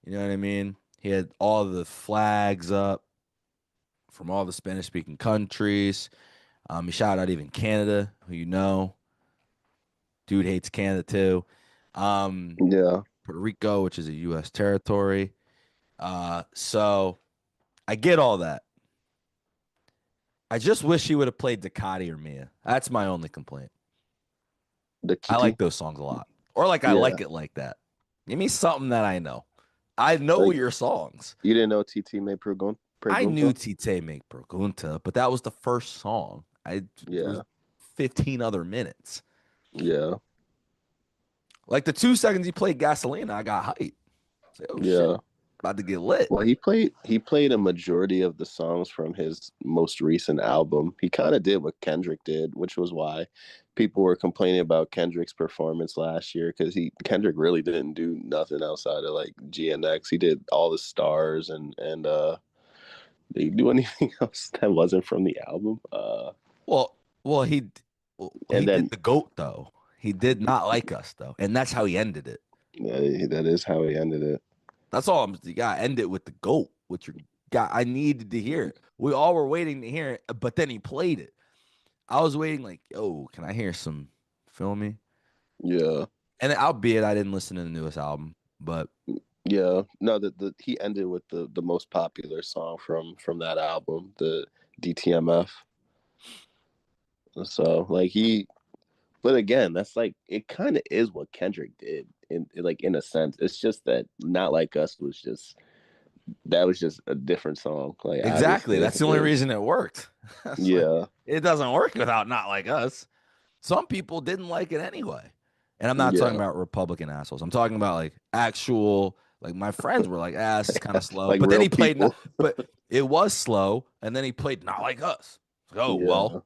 You know what I mean? He had all the flags up from all the Spanish speaking countries. He shouted out even Canada, who you know. Dude hates Canada too. Um, yeah. Puerto Rico, which is a U.S. territory. So I get all that. I just wish he would have played Ducati or Mia. That's my only complaint. The I like Kitty. those songs a lot. Or like I Yeah, like it like that. Give me something that I know. I know like your songs. you didn't know TT made I knew Pregunta? Tite make Pregunta, but that was the first song. There was Yeah, 15 other minutes. yeah, Like the 2 seconds he played Gasolina, I got hyped. It's like, oh shit, yeah. about to get lit. Well, he played a majority of the songs from his most recent album. He kind of did what Kendrick did, which was why people were complaining about Kendrick's performance last year because he Kendrick really didn't do nothing outside of like GNX. He did all the stars and did he do anything else that wasn't from the album? Well, well, he And did then the goat though. He did not like us though, and that's how he ended it. that is how he ended it. That's all. You got to end it with the goat. With your guy, I needed to hear it. We all were waiting to hear it, but then he played it. I was waiting, like, yo, can I hear some? Feel me? Yeah. And albeit I didn't listen to the newest album, but Yeah, no, the he ended with the most popular song from that album, the DTMF. So like but again, that's like it kind of is what Kendrick did in a sense. It's just that Not Like Us was just that was just a different song. Like exactly. obviously, That's the only reason it worked. That's like yeah, it doesn't work without not like us. Some people didn't like it anyway. And I'm not talking yeah, about Republican assholes. I'm talking about like actual like my friends were like, ah, this is kind of slow. like But then real he played not people. but it was slow, and then he played not like us. Like, oh well. Yeah,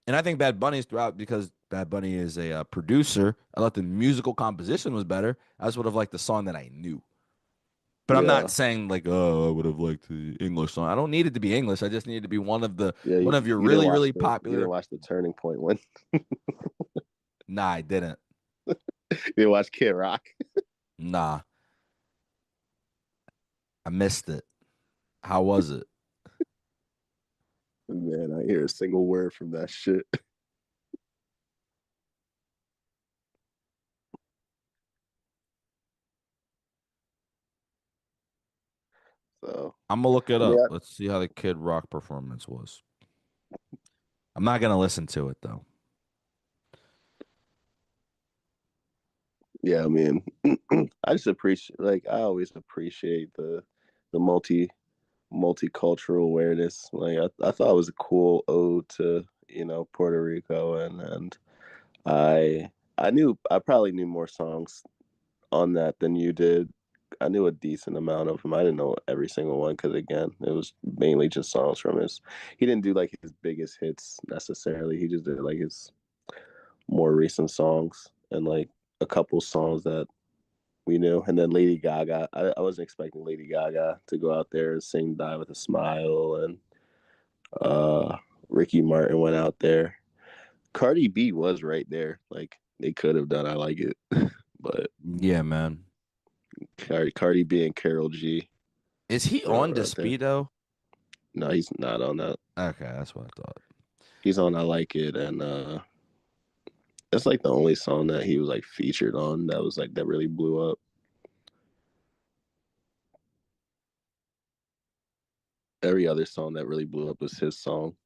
And I think Bad Bunny's throughout because Bad Bunny is a producer. I thought the musical composition was better. I just would have liked the song that I knew. But I'm not yeah, saying like, oh, I would have liked the English song. I don't need it to be English. I just need it to be yeah. one of your You didn't really, watch really you didn't popular. watch the Turning Point one. Nah, I didn't. You didn't watch Kid Rock. Nah, I missed it. How was it? Man, I hear a single word from that shit. So I'm gonna look it I mean, up. Let's see how the Kid Rock performance was. I'm not gonna listen to it though. yeah, I mean, I just appreciate like I always appreciate the multicultural awareness. Like I thought it was a cool ode to Puerto Rico, and I probably knew more songs on that than you did. I knew a decent amount of them. I didn't know every single one because again, it was mainly just songs from his. He didn't do like his biggest hits necessarily. He just did like his more recent songs and like a couple songs that we knew. And then Lady Gaga. I wasn't expecting Lady Gaga to go out there and sing "Die with a Smile," and uh, Ricky Martin went out there. Cardi B was right there. Like they could have done. I like it, but Yeah, man. Cardi B and Carol G Is he on were out there. Despido? No, he's not on that. Okay, that's what I thought. He's on "I Like It," and that's like the only song that he was like featured on that was like that really blew up. Every other song that really blew up was his song.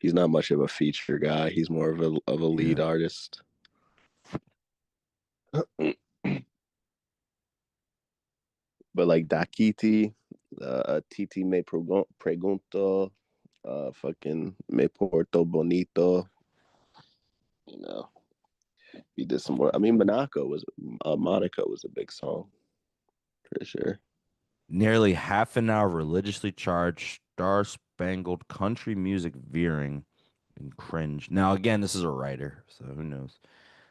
He's not much of a feature guy. He's more of a lead Yeah. artist. But like Dakiti, Titi me pregunto, fucking me porto bonito. You know, he did some more. I mean, Monaco was a big song for sure. Nearly half an hour religiously charged Star Spangled Country Music veering and cringe. Now again, this is a writer, so who knows?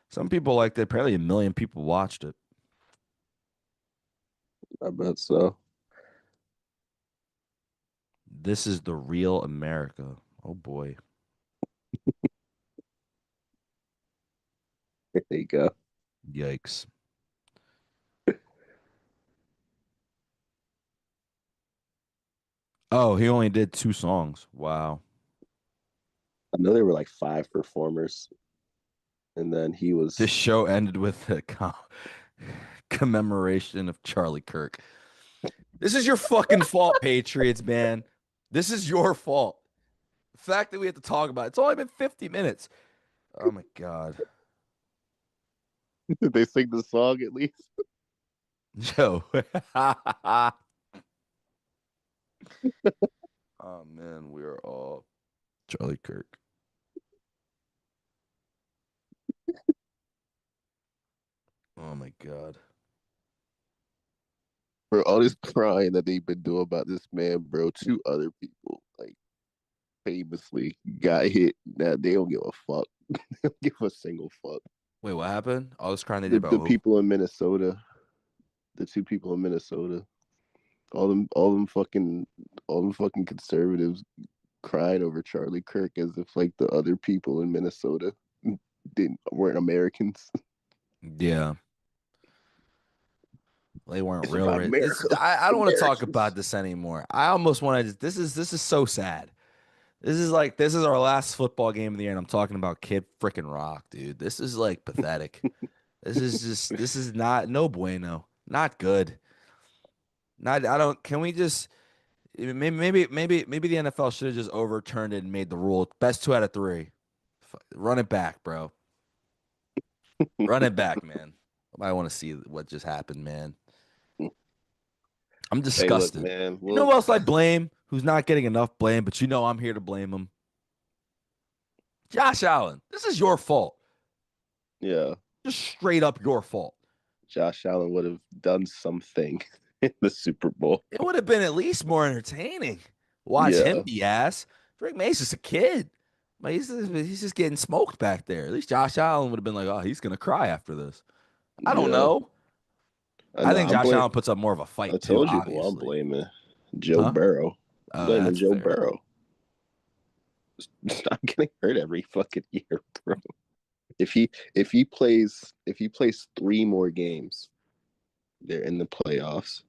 Some people liked it. Apparently, 1 million people watched it. I bet so. This is the real America. Oh boy. There you go. Yikes. Oh, he only did 2 songs. Wow. I know there were like five performers, and then he This was. show ended with a commemoration of Charlie Kirk. This is your fucking fault, Patriots, man. This is your fault. The fact that we have to talk about it, it's only been 50 minutes. Oh my God. Did they sing the song at least? Joe. Oh man, we are all Charlie Kirk. Oh my God. For all this crying that they've been doing about this man, bro, two other people like famously got hit. Now they don't give a fuck. They don't give a single fuck. Wait, what happened? All this crying they did The about the who? people in Minnesota, the two people in Minnesota, all them fucking conservatives crying over Charlie Kirk as if like the other people in Minnesota didn't weren't Americans. Yeah. They weren't It's real about rich. This America, I don't want to talk about Americans. this anymore. I almost want to this is so sad. This is our last football game of the year, and I'm talking about Kid Freaking Rock, dude. This is like pathetic. This is not no bueno. Not good. Not I don't can we just maybe the NFL should have just overturned it and made the rule best 2 out of 3. Run it back, bro. Run it back, man. I want to see what just happened, man. I'm Hey, look, disgusted. man. You know Well, who else I blame? Who's not getting enough blame, but you know I'm here to blame him. Josh Allen. This is your fault. yeah, Just straight up your fault. Josh Allen would have done something in the Super Bowl. It would have been at least more entertaining. Watch him Yeah, be ass. Drake May's just a kid. Like, he's just getting smoked back there. At least Josh Allen would have been like, oh, he's gonna cry after this. I don't yeah. know. I I know. think Josh Allen puts up more of a I fight too, told you who I'm obviously. blaming. Joe Huh? Burrow. I'm Oh, blaming that's Joe fair. Burrow. Stop getting hurt every fucking year, bro. If he plays 3 more games, they're in the playoffs.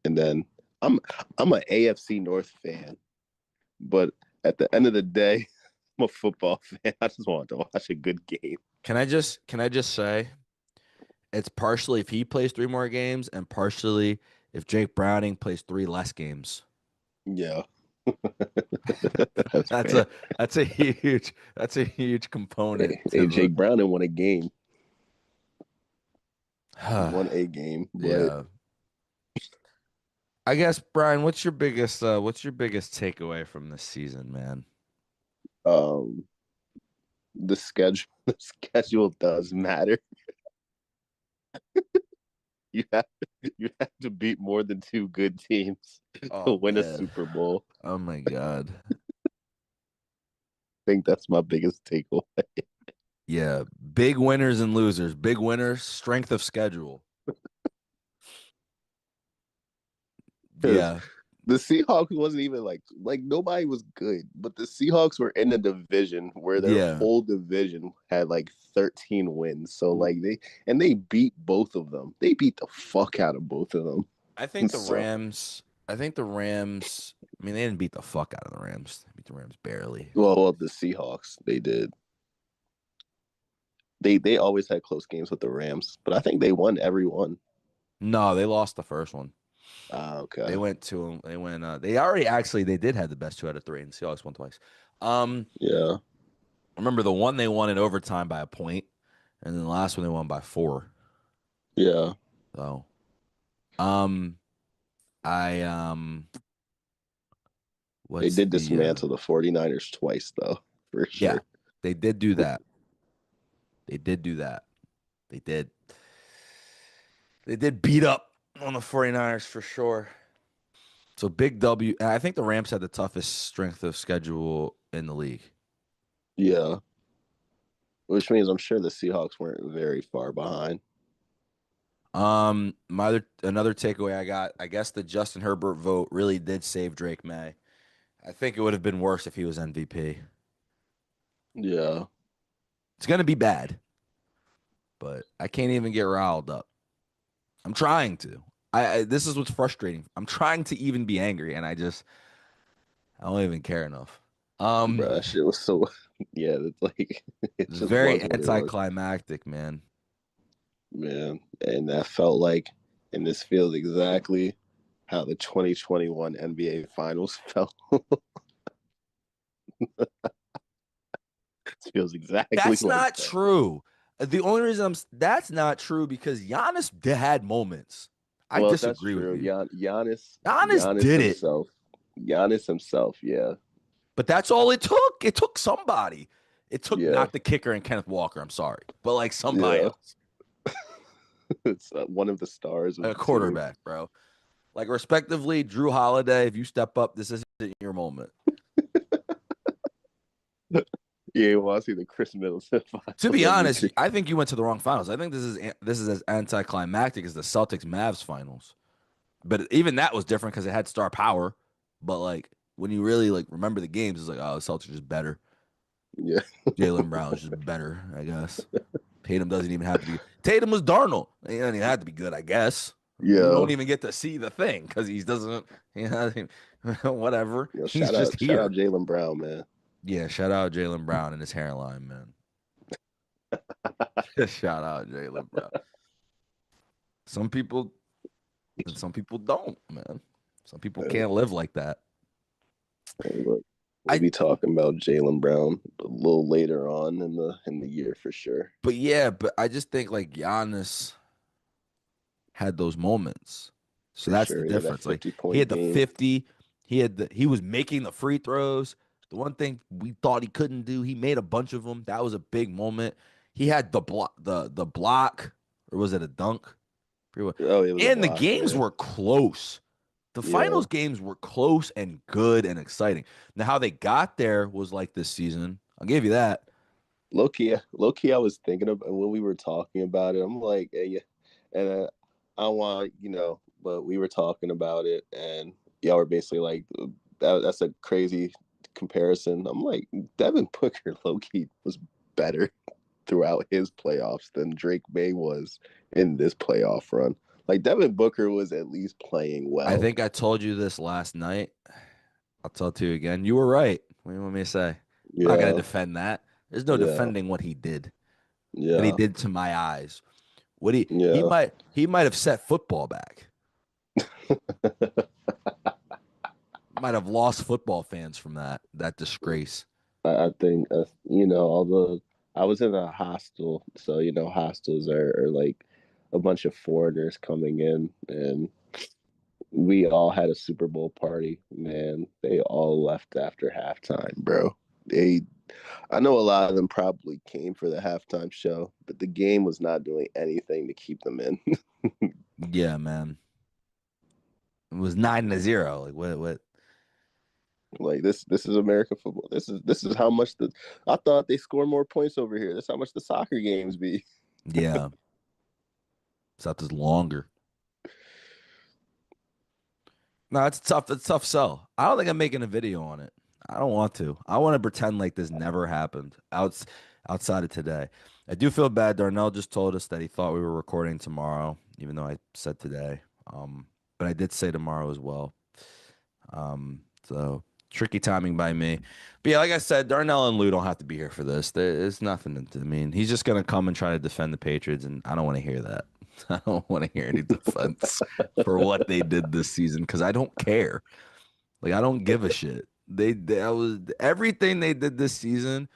And then I'm I'm an AFC North fan, but at the end of the day, I'm a football fan. I just wanted to watch a good game. Can I just say it's partially if he plays 3 more games and partially if Jake Browning plays 3 less games. Yeah, that's That's fair. a huge component Hey, to the Jake Brown won a game. He won a game, but yeah. I guess Brian, what's your biggest takeaway from this season, man? um, the schedule does matter. You you have to beat more than 2 good teams to Oh win a man. Super Bowl. Oh my God. I think that's my biggest takeaway. Yeah. Big winners and losers. Big winners, strength of schedule. Because Yeah. the Seahawks wasn't even like nobody was good, but the Seahawks were in a division where their Yeah. whole division had like 13 wins. So like they beat both of them. They beat the fuck out of both of them. I think the So Rams, I think the Rams, I mean, they didn't beat the fuck out of the Rams. They beat the Rams barely. well, the Seahawks they did. They always had close games with the Rams, but I think they won every one. No, they lost the first one. Ah, They okay. went to them. They went. They already actually they did have the best 2 out of 3, and the Seahawks won twice. Yeah. I remember the one they won in overtime by a point, and then the last one they won by 4. Yeah. So, um, I They what's did the dismantle the 49ers twice, though, for yeah, sure. they did do that. They did do that. They did. They did beat up on the 49ers for sure. So big W. And I think the Rams had the toughest strength of schedule in the league. Yeah. Which means I'm sure the Seahawks weren't very far behind. Another takeaway I got, I guess the Justin Herbert vote really did save Drake May. I think it would have been worse if he was MVP. Yeah. It's gonna be bad, but I can't even get riled up. I'm trying to. I this is what's frustrating. I'm trying to even be angry, and I don't even care enough. Bro, that shit was so, yeah, it's like, it It's just very was what it was, anticlimactic, man. man. And that felt like, and this feels exactly how the 2021 NBA Finals felt. It feels exactly That's like not that. true. The only reason that's not true because Giannis had moments. I Well, that's disagree with true. you. Giannis, Giannis Giannis did it, himself, Giannis himself, yeah, but that's all it took. It took somebody. It took yeah, not the kicker and Kenneth Walker. I'm sorry, but like somebody yeah. else, It's one of the stars of a the team. quarterback, bro. Like respectively, Drew Holiday. If you step up, this isn't your moment. Yeah, well, I see the Chris Middleton To be Finals honest, MVP. I think you went to the wrong finals. I think this is as anticlimactic as the Celtics Mavs finals. But even that was different because it had star power. But like when you really like remember the games, it's like, oh, the Celtics are just better. Yeah, Jalen Brown's just better, I guess. Tatum doesn't even have to be. Tatum was Darnold. He doesn't even have to be good, I guess. You yeah. don't even get to see the thing because he doesn't. You know, whatever. Yo, He's just shout out here. Jalen Brown, man. Yeah. Shout out Jalen Brown and his hairline, man. Shout out Jalen Brown. Some people and some people don't, man. Some people Hey, can't live like that. look, we'll I be talking about Jalen Brown a little later on in the year for sure. But yeah, but I just think like Giannis had those moments. So For that's the sure, yeah, that difference. Like he 50-point had the game. 50, he was making the free throws. The one thing we thought he couldn't do, he made a bunch of them. That was a big moment. He had the block, or was it a dunk? Oh, it was a And the block. games Yeah, were close. The yeah. finals games were close and good and exciting. Now, how they got there was like this season. I'll give you that. Low key. I was thinking about when we were talking about it. I'm like, hey, yeah, and I want but we were talking about it, and y'all were basically like, that's a crazy comparison. I'm like, Devin Booker, low key was better throughout his playoffs than Drake May was in this playoff run. Like Devin Booker was at least playing I well. think I told you this last night. I'll tell it to you again. You were right. What do you want me to say? I'm not going to Yeah, defend that. There's no yeah, defending what he did. What he yeah, did to my eyes. What he yeah. might have set football back. Might have lost football fans from that disgrace. I think although I was in a hostel, so hostels are like a bunch of foreigners coming in, and we all had a Super Bowl party. Man, they all left after halftime, bro. They, I know a lot of them probably came for the halftime show, but the game was not doing anything to keep them in. Yeah, man. It was 9-0. Like what Like this is American football. This is how much I thought they score more points over here. That's how much the soccer games be. yeah. Except it's longer. No, it's a tough sell. I don't think I'm making a video on it. I don't want to. I want to pretend like this never happened outside of today. I do feel bad. Darnell just told us that he thought we were recording tomorrow, even though I said today. But I did say tomorrow as well. So tricky timing by me. But yeah, like I said, Darnell and Lou don't have to be here for this. There's nothing to, I mean, he's just gonna come and try to defend the Patriots, and I don't want to hear that. I don't want to hear any defense for what they did this season because I don't care. Like I don't give a shit. That was everything they did this season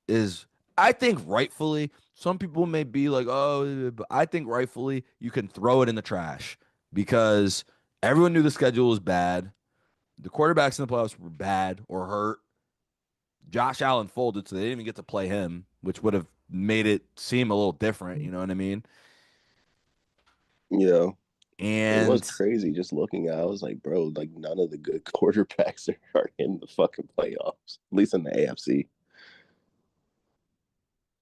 is, I think rightfully, some people may be like, oh, but I think rightfully you can throw it in the trash because everyone knew the schedule was bad. The quarterbacks in the playoffs were bad or hurt. Josh Allen folded, so they didn't even get to play him, which would have made it seem a little different. You know what I mean? Yeah. It was And crazy just looking at it. I was like, bro, like none of the good quarterbacks are in the fucking playoffs, at least in the AFC.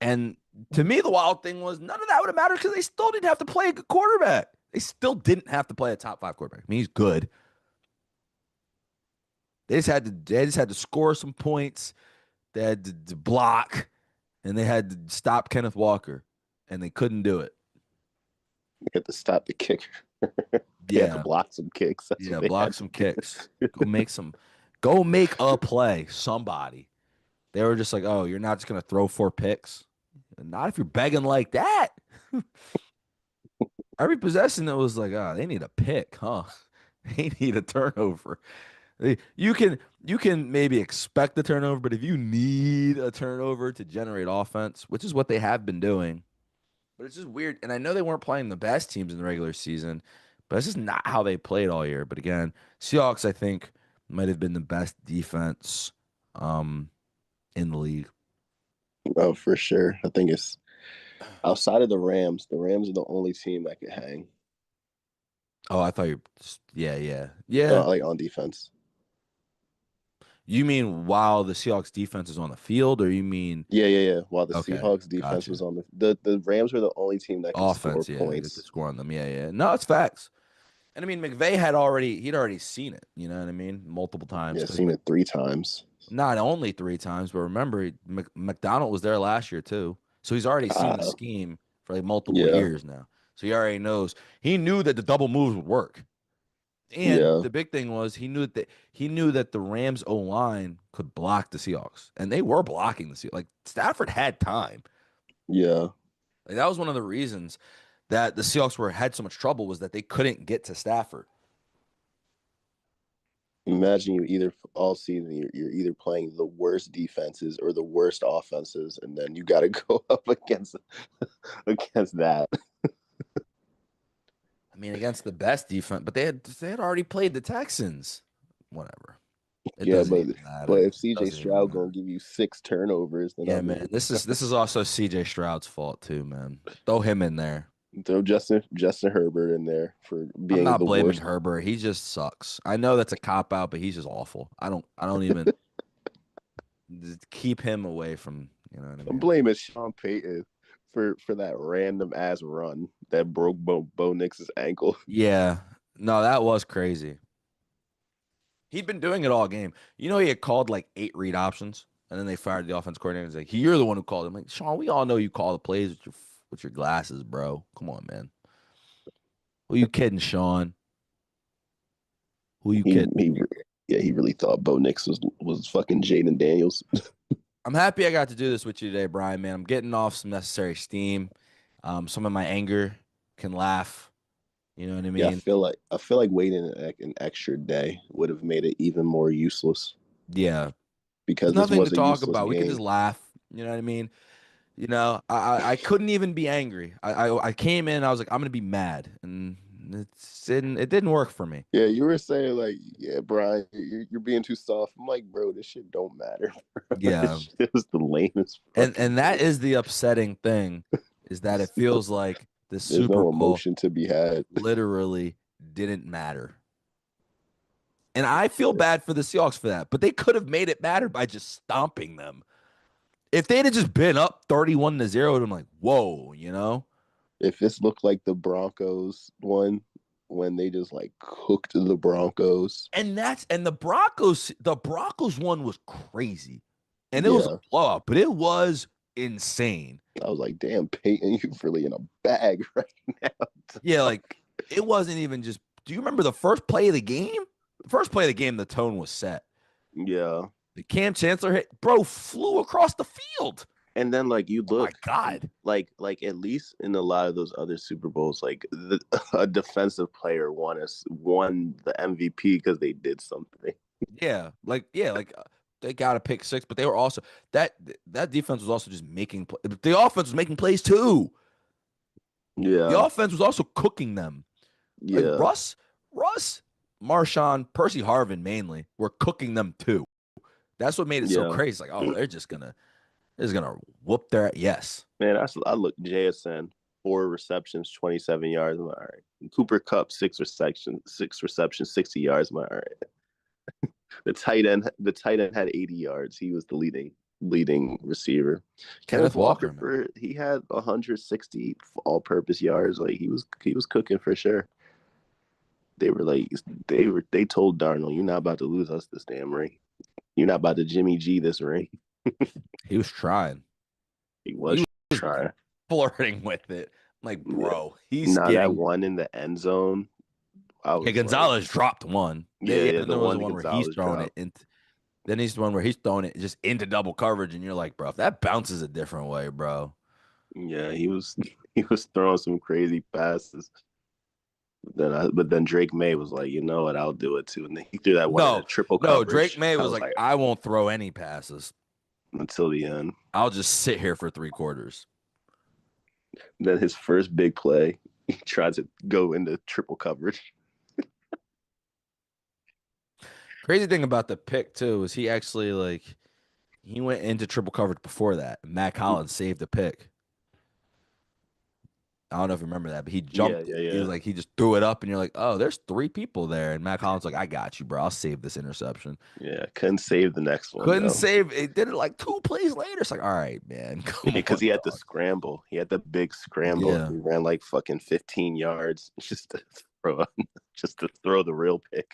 and to me, the wild thing was none of that would have mattered because they still didn't have to play a good quarterback. They still didn't have to play a top five quarterback. I mean, he's good. They just had to score some points. They had to block, and they had to stop Kenneth Walker, and they couldn't do it. They had to stop the kicker. They had to Yeah, block some kicks. That's what yeah, they block had some to kicks. Go make a play. Somebody. They were just like, oh, you're not just gonna throw 4 picks. Not if you're begging like that. Every possession that was like, oh, they need a pick, huh? They need a turnover. You can maybe expect the turnover, but if you need a turnover to generate offense, which is what they have been doing, but it's just weird. And I know they weren't playing the best teams in the regular season, but it's just not how they played all year. But again, Seahawks, I think, might have been the best defense um, in the league. Oh, for sure. I think it's outside of the Rams. The Rams are the only team that could hang. Oh, I thought yeah, yeah, yeah. Like on defense. You mean while the Seahawks defense is on the field, or you mean Yeah. While the okay, Seahawks defense gotcha. was on the Rams were the only team that could score Offense, yeah, they could points. score on them. Yeah, yeah. No, it's facts. And I mean, he'd already seen it. You know what I mean? Multiple times Yeah, because seen it 3 times. not only 3 times, but remember, McDonald was there last year too, so he's already seen the Uh, scheme for like multiple yeah, years now. So he already knows. He knew that the double moves would work. And yeah, the big thing was he knew that the Rams O line could block the Seahawks, and they were blocking the Seahawks. Like Stafford had time. yeah. Like that was one of the reasons that the Seahawks had so much trouble was that they couldn't get to Stafford. Imagine you either all season you're either playing the worst defenses or the worst offenses, and then you got to go up against that. I mean, against the best defense, but they had already played the Texans. Whatever. It Yeah, doesn't but even matter. but if It CJ doesn't even Stroud gonna matter. give you 6 turnovers, then Yeah, I mean, man. This is also CJ Stroud's fault too, man. Throw him in there. throw Justin Herbert in there for I'm being not the blaming worst. Herbert. He just sucks. I know that's a cop out, but he's just awful. I don't even just keep him away from, you know what I I'm mean? blaming Sean Payton for that random ass run that broke Bo Nix's ankle. Yeah. No, that was crazy. He'd been doing it all game. You know, he had called like 8 read options, and then they fired the offense coordinator. He's like, "You're the one who called him." Like, Sean, we all know you call the plays with your glasses, bro. Come on, man. Who you kidding, Sean? Who you He kidding? he yeah, he really thought Bo Nix was fucking Jaden Daniels. I'm happy I got to do this with you today, Brian. Man, I'm getting off some necessary steam. Some of my anger can laugh. You know what I Yeah, mean? I feel like waiting an extra day would have made it even more useless Yeah. because There's this nothing to was a talk useless about. We could just game. laugh. You know what I mean? I couldn't even be angry. I came in. I was like, I'm gonna be mad, and it didn't work for me. Yeah, you were saying like, yeah, Brian, you're being too soft. I'm like, bro, this shit don't matter. Yeah, This shit was the lamest and fucking that game. is the upsetting thing, is that it feels like the There's Super no Bowl emotion to be had. literally didn't matter. And I feel bad for the Seahawks for that, but they could have made it matter by just stomping them. If they'd have just been up 31-0, I'm like, whoa, you know? If this looked like the Broncos one when they just like cooked the Broncos, And the Broncos one was crazy. And it was a yeah, blowout, but it was insane. I was like, damn, Peyton, you really in a bag right now. Yeah, like it wasn't even just, do you remember the first play of the game? The first play of the game, the tone was set. Yeah. The Cam Chancellor hit, bro, flew across the field. And then like you Oh my look God. like at least in a lot of those other Super Bowls, like a defensive player won the MVP because they did something. They got to pick six, but they were also that that defense was also just the offense was making plays too. The Yeah, offense was also cooking them. Like yeah, Russ, Marshawn, Percy Harvin mainly were cooking them too. That's what made it so yeah. crazy. Like, oh, they're just gonna whoop their yes. Man, I look JSN 4 receptions, 27 yards. I'm like, all right. Cooper Cup 6 receptions, 60 yards. I'm like, all right. The tight end had 80 yards. He was the leading receiver. Kenneth Kenneth Walker Walker, man. he had 160 all-purpose yards. Like he was cooking for sure. They were like they told Darnold, "You're not about to lose us this damn ring. You're not about to Jimmy G this ring." He was trying. He He was was trying. flirting with it. I'm like, Yeah. bro, he's Now that getting. one in the end zone, I Yeah, was like, Gonzalez dropped one. yeah, Yeah, yeah, then the there was one the that one where he's Gonzalez throwing it dropped. into. Then he's the one where he's throwing it just into double coverage, and you're like, bro, if that bounces a different way, bro. Yeah, he was he was throwing some crazy passes. But then Drake May was like, you know what, I'll do it too. And then he threw that one in a No, triple no, Drake coverage. May I was was like, like, I won't throw any passes. until the end. I'll just sit here for 3 quarters. Then his first big play, he tried to go into triple coverage. Crazy thing about the pick too is he actually like he went into triple coverage before that. Matt Collins saved the pick. I don't know if you remember that, but he Yeah, jumped. yeah, He was yeah. like he just threw it up, and you're like, oh, there's 3 people there, and Matt Collins like, I got you, bro. I'll save this interception. Yeah, couldn't save the next one Couldn't though. save. It did it like 2 plays later. It's like, all right, man, Yeah, come because on, he had the dog. scramble. He had the big scramble. Yeah, He ran like fucking 15 yards throw, just to throw the real pick.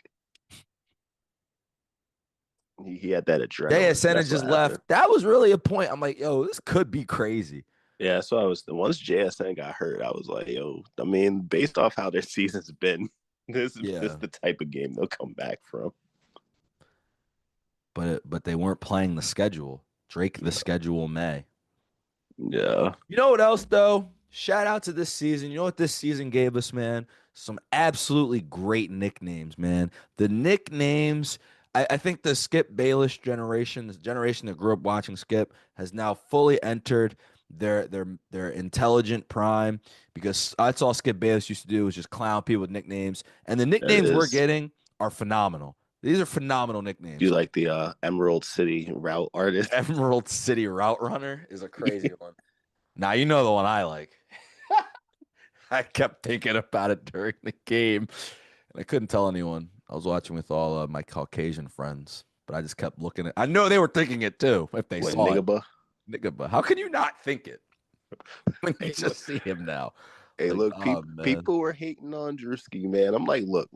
He had that adrenaline. JSN had That's just what happened. left. That was really a point. I'm like, yo, this could be crazy. Yeah, so I was once JSN got hurt, I was like, yo, I mean, based off how their season's been, this Yeah, the type of game they'll come back from. but they weren't playing the schedule. Drake the schedule May. Yeah. You know what else though? Shout out to this season. You know what this season gave us, man? Some absolutely great nicknames, man. The nicknames. I think the Skip Bayless generation, this generation that grew up watching Skip, has now fully entered their intelligent prime because that's all Skip Bayless used to do was just clown people with nicknames. And the That nicknames we're is. getting are phenomenal. These are phenomenal Do you nicknames. like the Emerald City route artist? Emerald City Route Runner is a crazy one. Now you know the one I like. I kept thinking about it during the game, and I couldn't tell anyone. I was watching with all of my Caucasian friends, but I just kept looking at. I know they were thinking it too if they What, saw it. Nigga? Nigga, but how can you not think it when you Hey, just see him now? hey, Like, look, oh man, people were hating on Drewski, man. I'm like, look.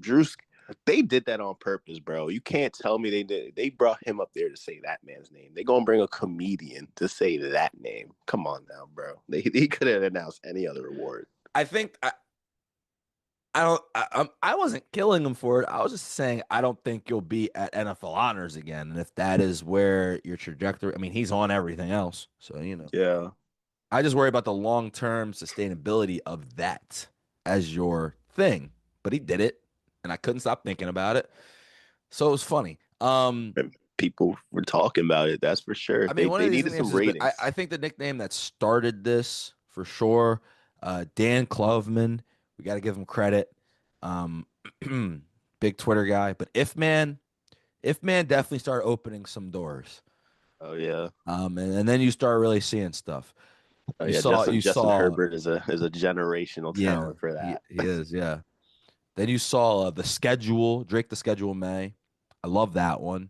Drewski, they did that on purpose, bro. You can't tell me they did. They brought him up there to say that man's name. They gonna bring a comedian to say that name. Come on now, bro. They could have announced any other award. I think I don't. I wasn't killing him for it. I was just saying I don't think you'll be at NFL honors again. And if that is where your trajectory, I mean, he's on everything else, so you know. Yeah. I just worry about the long term sustainability of that as your thing. But he did it, and I couldn't stop thinking about it. So it was funny. And people were talking about it. That's for sure. I mean, one of They these needed nicknames some has been. ratings. I think the nickname that started this for sure, Dan Kloveman. We got to give him credit. Um, big Twitter guy, but if man definitely started opening some doors. Oh yeah. And then you start really seeing stuff. Oh You yeah. saw, Justin you Justin saw, Herbert is a generational yeah, talent for he that. he is, yeah. Then you saw the schedule, Drake the schedule May. I love that one.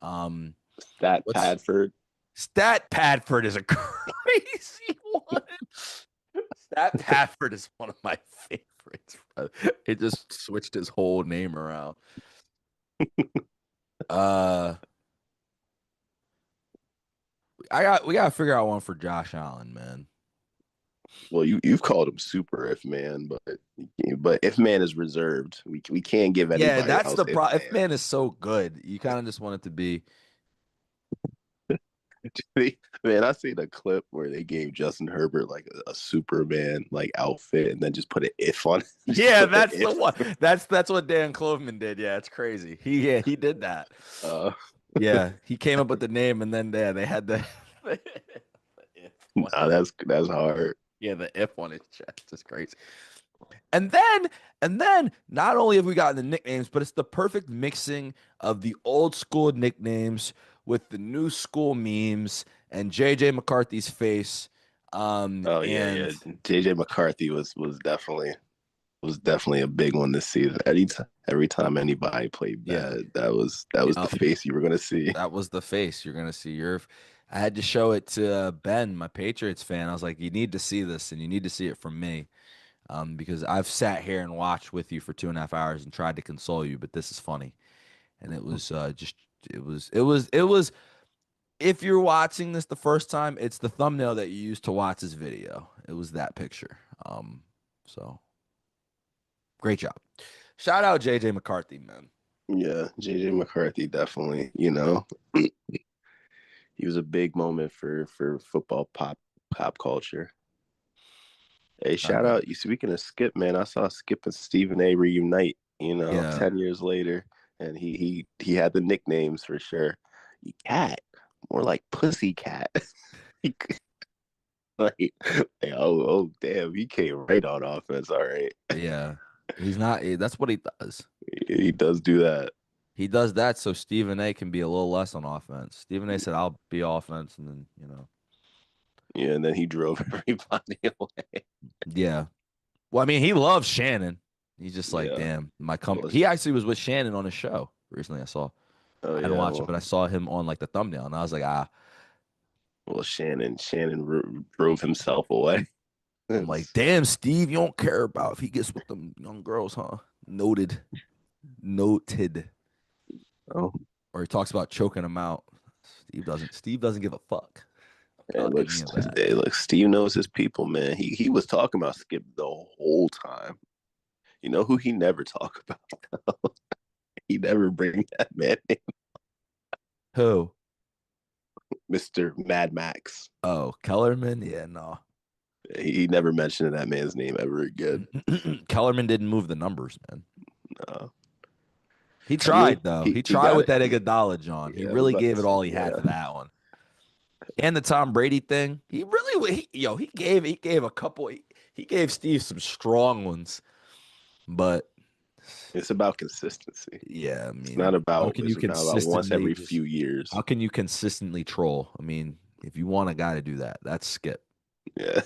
Um, Stat what's Padford. Stat Padford is a crazy one. Stat Padford is one of my favorites. Bro. It just switched his whole name around. Uh, we gotta figure out one for Josh Allen, man. Well, you've called him Super If Man, but If Man is reserved. We can't give Yeah, anybody that's else the If problem. If Man. man is so good, you kind of just want it to be. Man, I seen a clip where they gave Justin Herbert like a Superman like outfit and then just put an if on it. Just Yeah, put the that's the if. one. That's what Dan Cloverman did. Yeah, it's crazy. He did that. Uh, Yeah, he came up with the name, and then they had the, the if one. nah, that's hard. Yeah, the if on his chest. It's crazy. And then, and then, not only have we gotten the nicknames, but it's the perfect mixing of the old school nicknames with the new school memes and JJ McCarthy's face. Oh yeah, And yeah. JJ McCarthy was definitely a big one this season. Every time anybody played yeah, bad, that was the yep, face you were gonna see. that was the face you're gonna see. I had to show it to Ben, my Patriots fan. I was like, you need to see this, and you need to see it from me. Because I've sat here and watched with you for 2.5 hours and tried to console you, but this is funny. And it was it was if you're watching this the first time, it's the thumbnail that you used to watch this video. It was that picture. So great job. Shout out JJ McCarthy, man. Yeah, JJ McCarthy definitely. He was a big moment for football pop culture. Hey, I shout mean, out! You speaking of Skip, man, I saw Skip and Stephen A. reunite. yeah, 10 years later, and he had the nicknames for sure. Cat, more like Pussy Cat. Oh damn, he came right on offense. All right, yeah. He's not that's what he does. he does do that. He does that so Stephen A can be a little less on offense. Stephen A said, I'll be offense, and then. Yeah, and then he drove everybody away. Yeah. Well, I mean, he loves Shannon. He's just like, Yeah. damn, my Well, company. He actually was with Shannon on a show recently. I saw. oh I didn't yeah. watch it, but I saw him on like the thumbnail, and I was like, ah. Well, Shannon drove himself away. I'm like, It's, damn, Steve, you don't care about if he gets with them young girls, huh? Noted, noted. oh, Or he talks about choking them out. Steve doesn't. Steve doesn't give a fuck it about any looks, of that. hey, look, Steve knows his people, man. He was talking about Skip the whole time. You know who he never talk about? He never bring that man name, Who? Mr. Mad Max. Oh, Kellerman. Yeah, no. He never mentioned that man's name ever again. Kellerman didn't move the numbers, man. Uh, He I mean, tried though. he He he tried got with it. that Iguodala, John. He Yeah, I was really about to gave it say, all he had for yeah. that one. And the Tom Brady thing, he gave a couple. He gave Steve some strong ones, but It's about consistency. yeah, I It's mean, not about it's not about once consistently every just few years. how can you consistently troll? I mean, if you want a guy to do that, that's Skip. Yeah.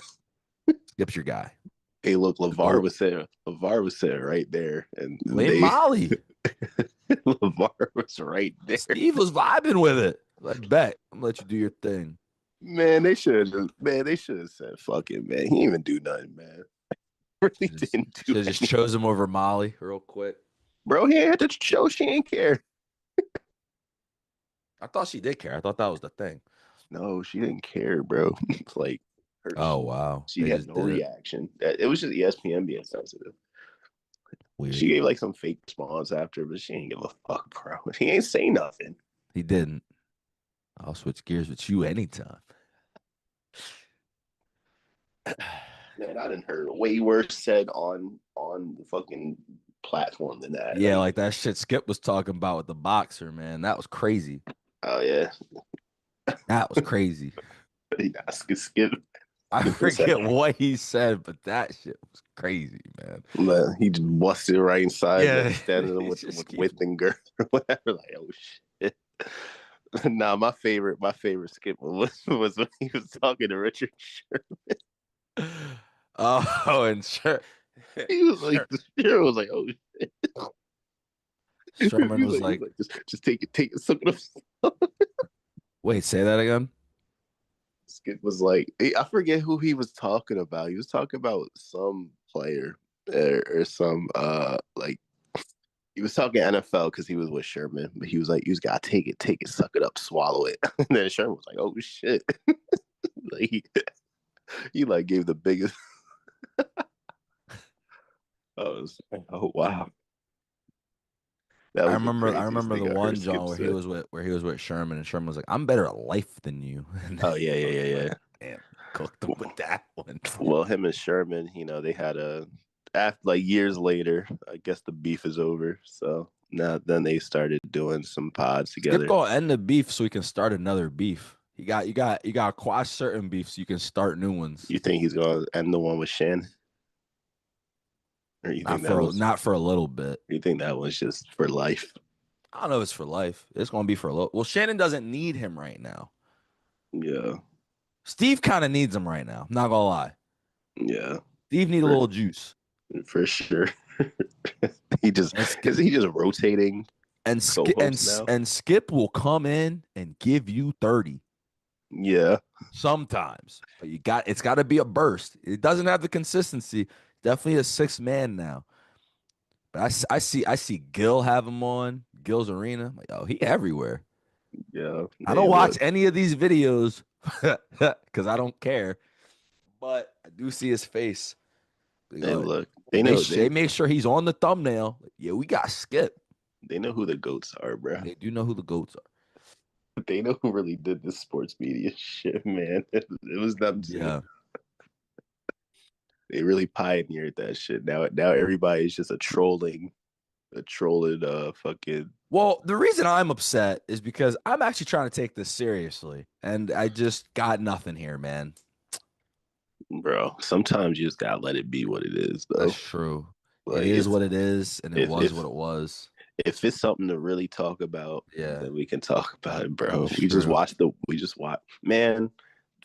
Skip's your guy. Hey, look, The goat. LeVar was sitting right there, and Blame they Molly. LeVar was right there. Steve was vibing with it. I bet. I'm gonna let you do your thing. Man, they should have said, fuck it, man. He didn't even do nothing, man. Really didn't do Should have just anything. chose him over Molly real quick. Bro, he had to show she ain't care. I thought she did care. I thought that was the thing. No, she didn't care, bro. Like her Oh wow, she they had just no did it. reaction. It was just ESPN being sensitive. She Weird. gave like some fake response after, but she ain't give a fuck, bro. He ain't say nothing. He didn't. I'll switch gears with you anytime. Man, I didn't heard way worse said on the fucking platform than that. Yeah, like that shit Skip was talking about with the boxer, man. That was crazy. Oh yeah, That was crazy. skip. I Was that, forget what he said, but that shit was crazy, man. man, he just busted right inside the Yeah, standing him it with just keeps. width and girth or whatever. Like, oh shit. Nah, my favorite skip was when he was talking to Richard Sherman. Oh, and sure, He was like, sure. the Sherman was like, oh shit. Sherman was He's like, like, just take it, suck it up. "Wait, say that again." Skip was like, I forget who he was talking about. He was talking about some player or some like he was talking NFL because he was with Sherman, but he was like, you just gotta take it, suck it up, swallow it. And then Sherman was like, oh shit. Like he like gave the biggest oh, oh wow. That I was the remember I craziest remember thing the I heard one Skip John say. where he was with Sherman, and Sherman was like, "I'm better at life than you." And Oh yeah, I yeah, was yeah, like, yeah. "Damn, cooked him with that one." Well, him and Sherman, they had a after like years later. I guess the beef is over. So now then they started doing some pods Skip together. gonna end the beef so we can start another beef. You got to quash certain beefs so you can start new ones. You think he's gonna end the one with Shan, or Not for a little bit. you think that was just for life? I don't know if it's for life. It's gonna be for a little. Well, Shannon doesn't need him right now. Yeah, Steve kind of needs him right now. Not gonna lie. yeah, Steve need a for little juice. for sure. he just And Skip is he just rotating co-hosts now? and Skip will come in and give you 30 Yeah, sometimes. But it's got to be a burst. It doesn't have the consistency. Definitely a six man now. But I see Gil have him on Gil's Arena. I'm like, oh, he everywhere. yeah. I Hey, don't watch look, any of these videos because I don't care. But I do see his face. hey, look. They make sure he's on the thumbnail. Yeah, we got Skip. They know who the goats are, bro. They do know who the goats are. They know who really did this sports media shit, man. It was them too. Yeah. They really pioneered that shit. Now everybody's just a trolling fucking Well, the reason I'm upset is because I'm actually trying to take this seriously, and I just got nothing here, man. bro. Sometimes you just gotta let it be what it is, That's though. true. It Like is what it is, and it if was what if it was. if it's something to really talk about, Yeah, then we can talk about it, bro. that's true. We just watch, man.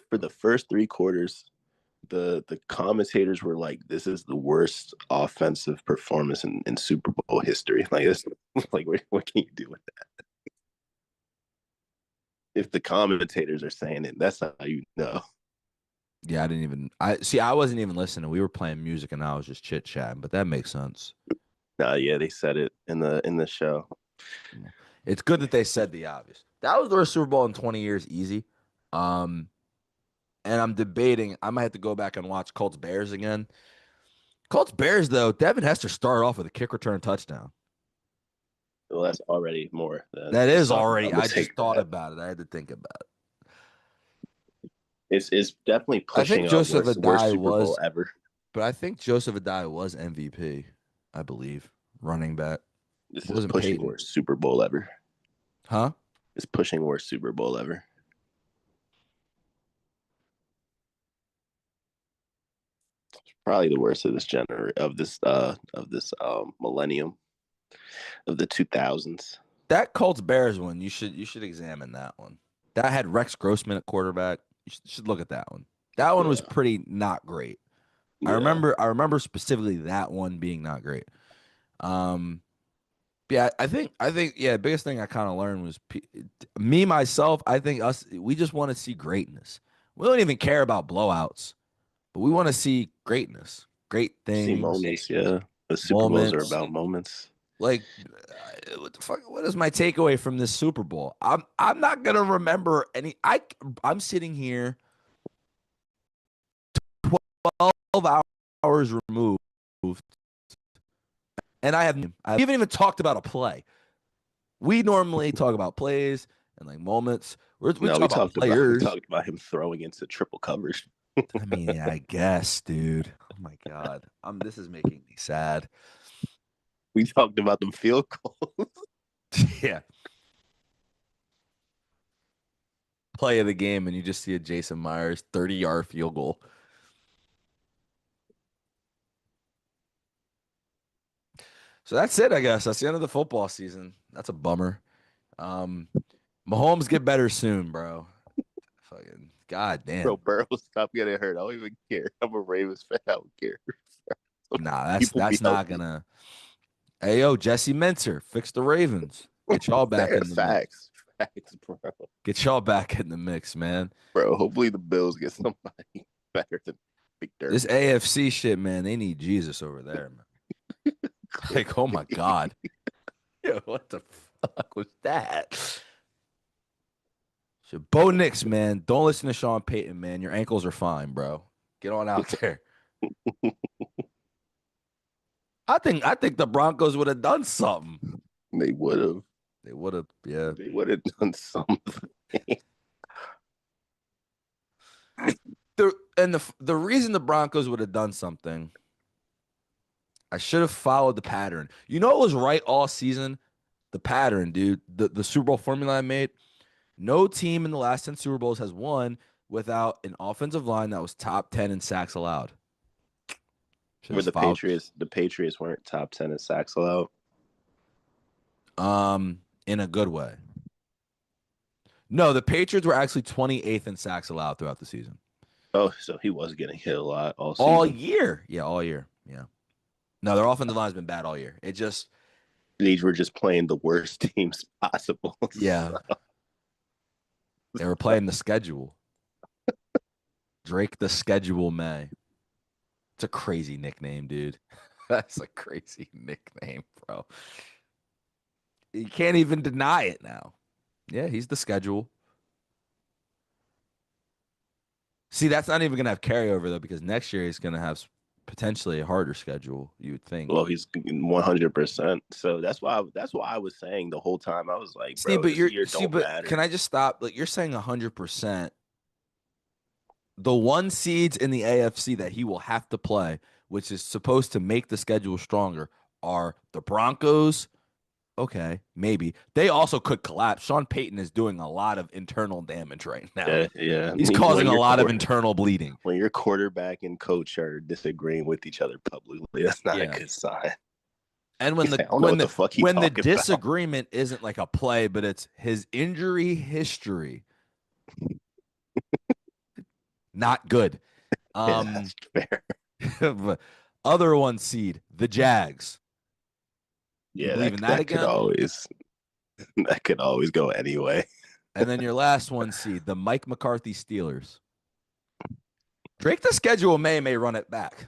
For the first 3 quarters, the commentators were like, "This is the worst offensive performance in Super Bowl history." Like this, like what can you do with that? If the commentators are saying it, that's how you know. Yeah, I didn't even. I see. I wasn't even listening. We were playing music, and I was just chit chatting. But that makes sense. Nah, yeah, they said it in the show. It's good that they said the obvious. That was the worst Super Bowl in 20 years, easy. Um, and I'm debating. I might have to go back and watch Colts Bears again. Colts Bears though, Devin Hester started off with a kick return touchdown. Well, that's already more than That just is talking about. already. I'm gonna I take just thought that. about it. I had to think about it. It's definitely I think pushing a Joseph worst Adai Super Bowl was, ever. but I think Joseph Adai was MVP. I believe running back. This It is wasn't pushing Peyton, worst Super Bowl ever. huh? It's pushing worst Super Bowl ever. Probably the worst of this millennium of the 2000s. That Colts Bears one, you should examine that one. That had Rex Grossman at quarterback. You should look at that one. That one was Yeah, pretty not great. yeah. I remember specifically that one being not great. Um, yeah, I think yeah, the biggest thing I kind of learned was me myself. I think we just want to see greatness. We don't even care about blowouts, but we want to see greatness, great See things, moments, yeah. The Super Bowls are moments. about moments. Like, what the fuck? What is my takeaway from this Super Bowl? I'm not gonna remember any. I'm sitting here 12 hours removed, and I haven't even talked about a play. We normally talk about plays and like moments. We No, talk about we players. talked about him throwing into triple coverage. I mean, yeah, I guess, dude. Oh my god, this is making me sad. We talked about the field goals. Yeah, play of the game, and you just see a Jason Myers 30-yard field goal. So that's it, I guess. That's the end of the football season. That's a bummer. Um, Mahomes get better soon, bro. Fucking god Bro, damn. Burrow, stop getting hurt. I don't even care. I'm a Ravens fan. I don't care. Nah, People be that's not healthy. gonna. Hey yo, Jesse Minter, fix the Ravens. Get y'all back in the mix. Facts. Facts, bro. Get y'all back in the mix, man. Bro, hopefully the Bills get somebody better than This McDermott. AFC shit, man, they need Jesus over there, man. Like, oh my God. Yo, what the fuck was that? So, Bo Nix, man, don't listen to Sean Payton, man. Your ankles are fine, bro. Get on out there. I think the Broncos would have done something. They would have. They would have, yeah. They would have done something. The reason the Broncos would have done something, I should have followed the pattern. You know, it was right all season. The pattern, dude. The Super Bowl formula I made. No team in the last 10 Super Bowls has won without an offensive line that was top 10 in sacks allowed. Should Were have followed. The Patriots weren't top 10 in sacks allowed. In a good way. No, the Patriots were actually 28th in sacks allowed throughout the season. Oh, so he was getting hit a lot all All season. year. Yeah, all year. Yeah. No, their offensive line's been bad all year. It just, These were just playing the worst teams possible. yeah, they were playing the schedule. Drake the Schedule May. It's a crazy nickname, dude. That's a crazy nickname, bro. You can't even deny it now. Yeah, he's the schedule. See, that's not even going to have carryover, though, because next year he's going to have potentially a harder schedule, you would think. Well, he's 100%. So that's why I was saying the whole time. I was like, See, bro, but this you're year see, don't but can matter. I just stop? Like you're saying 100%. The one seeds in the AFC that he will have to play, which is supposed to make the schedule stronger, are the Broncos. Okay, maybe. They also could collapse. Sean Payton is doing a lot of internal damage right now. Yeah, yeah. He's When causing a your lot of internal bleeding. when your quarterback and coach are disagreeing with each other publicly, that's not a Yeah. good sign. And He's like, I don't know what the fuck he when the talking about. disagreement isn't like a play, but it's his injury history, not good. Yeah, Um that's fair. Other one seed, the Jags. You Yeah, believe in that that could again? always that could always go anyway. And then your last one seed, the Mike McCarthy Steelers. Drake the schedule may run it back.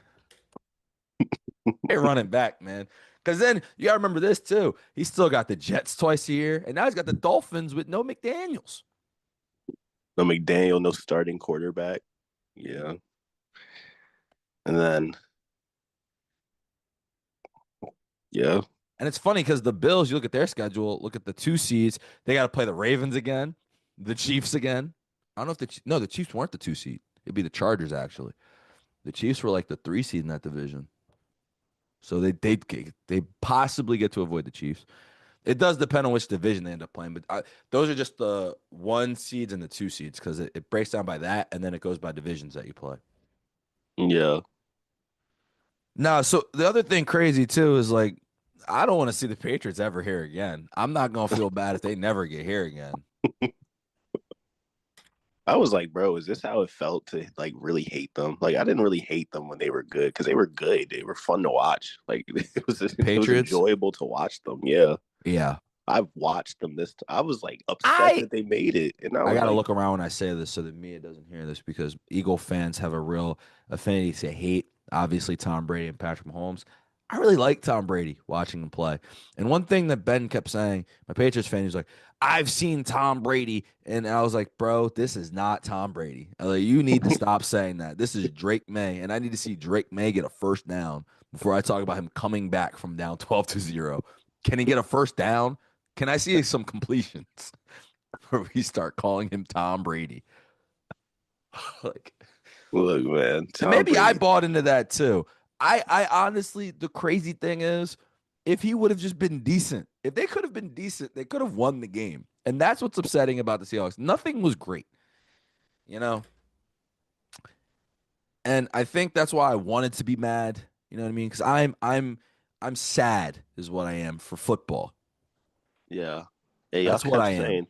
May run it back, man. Because then you gotta remember this too. He's still got the Jets twice a year, and now he's got the Dolphins with no McDaniels. No McDaniel, no starting quarterback. Yeah. And then yeah. And it's funny because the Bills, you look at their schedule, look at the two seeds, they got to play the Ravens again, the Chiefs again. I don't know if the Chiefs weren't the two seed. It'd be the Chargers actually. The Chiefs were like the three seed in that division, so they possibly get to avoid the Chiefs. It does depend on which division they end up playing, but those are just the one seeds and the two seeds because it breaks down by that, and then it goes by divisions that you play. Yeah. No, so the other thing crazy too is like I don't want to see the Patriots ever here again. I'm not gonna feel bad if they never get here again. I was like, bro, is this how it felt to like really hate them? Like, I didn't really hate them when they were good because they were good. They were fun to watch. Like, it was Patriots? enjoyable to watch them. Yeah, Yeah. I've watched them. I was like upset I that they made it, and I I was gotta like, look around when I say this so that Mia doesn't hear this because Eagle fans have a real affinity to hate, obviously, Tom Brady and Patrick Mahomes. I really like Tom Brady watching him play. And one thing that Ben kept saying, my Patriots fan, he's like, I've seen Tom Brady. And I was like, bro, this is not Tom Brady. I was like, you need to stop saying that. This is Drake May. And I need to see Drake May get a first down before I talk about him coming back from down 12-0. Can he get a first down? Can I see some completions? Where we start calling him Tom Brady. Like, look, man, and Tom maybe I Brady. bought into that too. I honestly, the crazy thing is, if he would have just been decent, if they could have been decent, they could have won the game. And that's what's upsetting about the Seahawks. Nothing was great, you know? And I think that's why I wanted to be mad. You know what I mean? Because I'm sad, is what I am for football. Yeah, hey, y'all That's what kept I am. saying,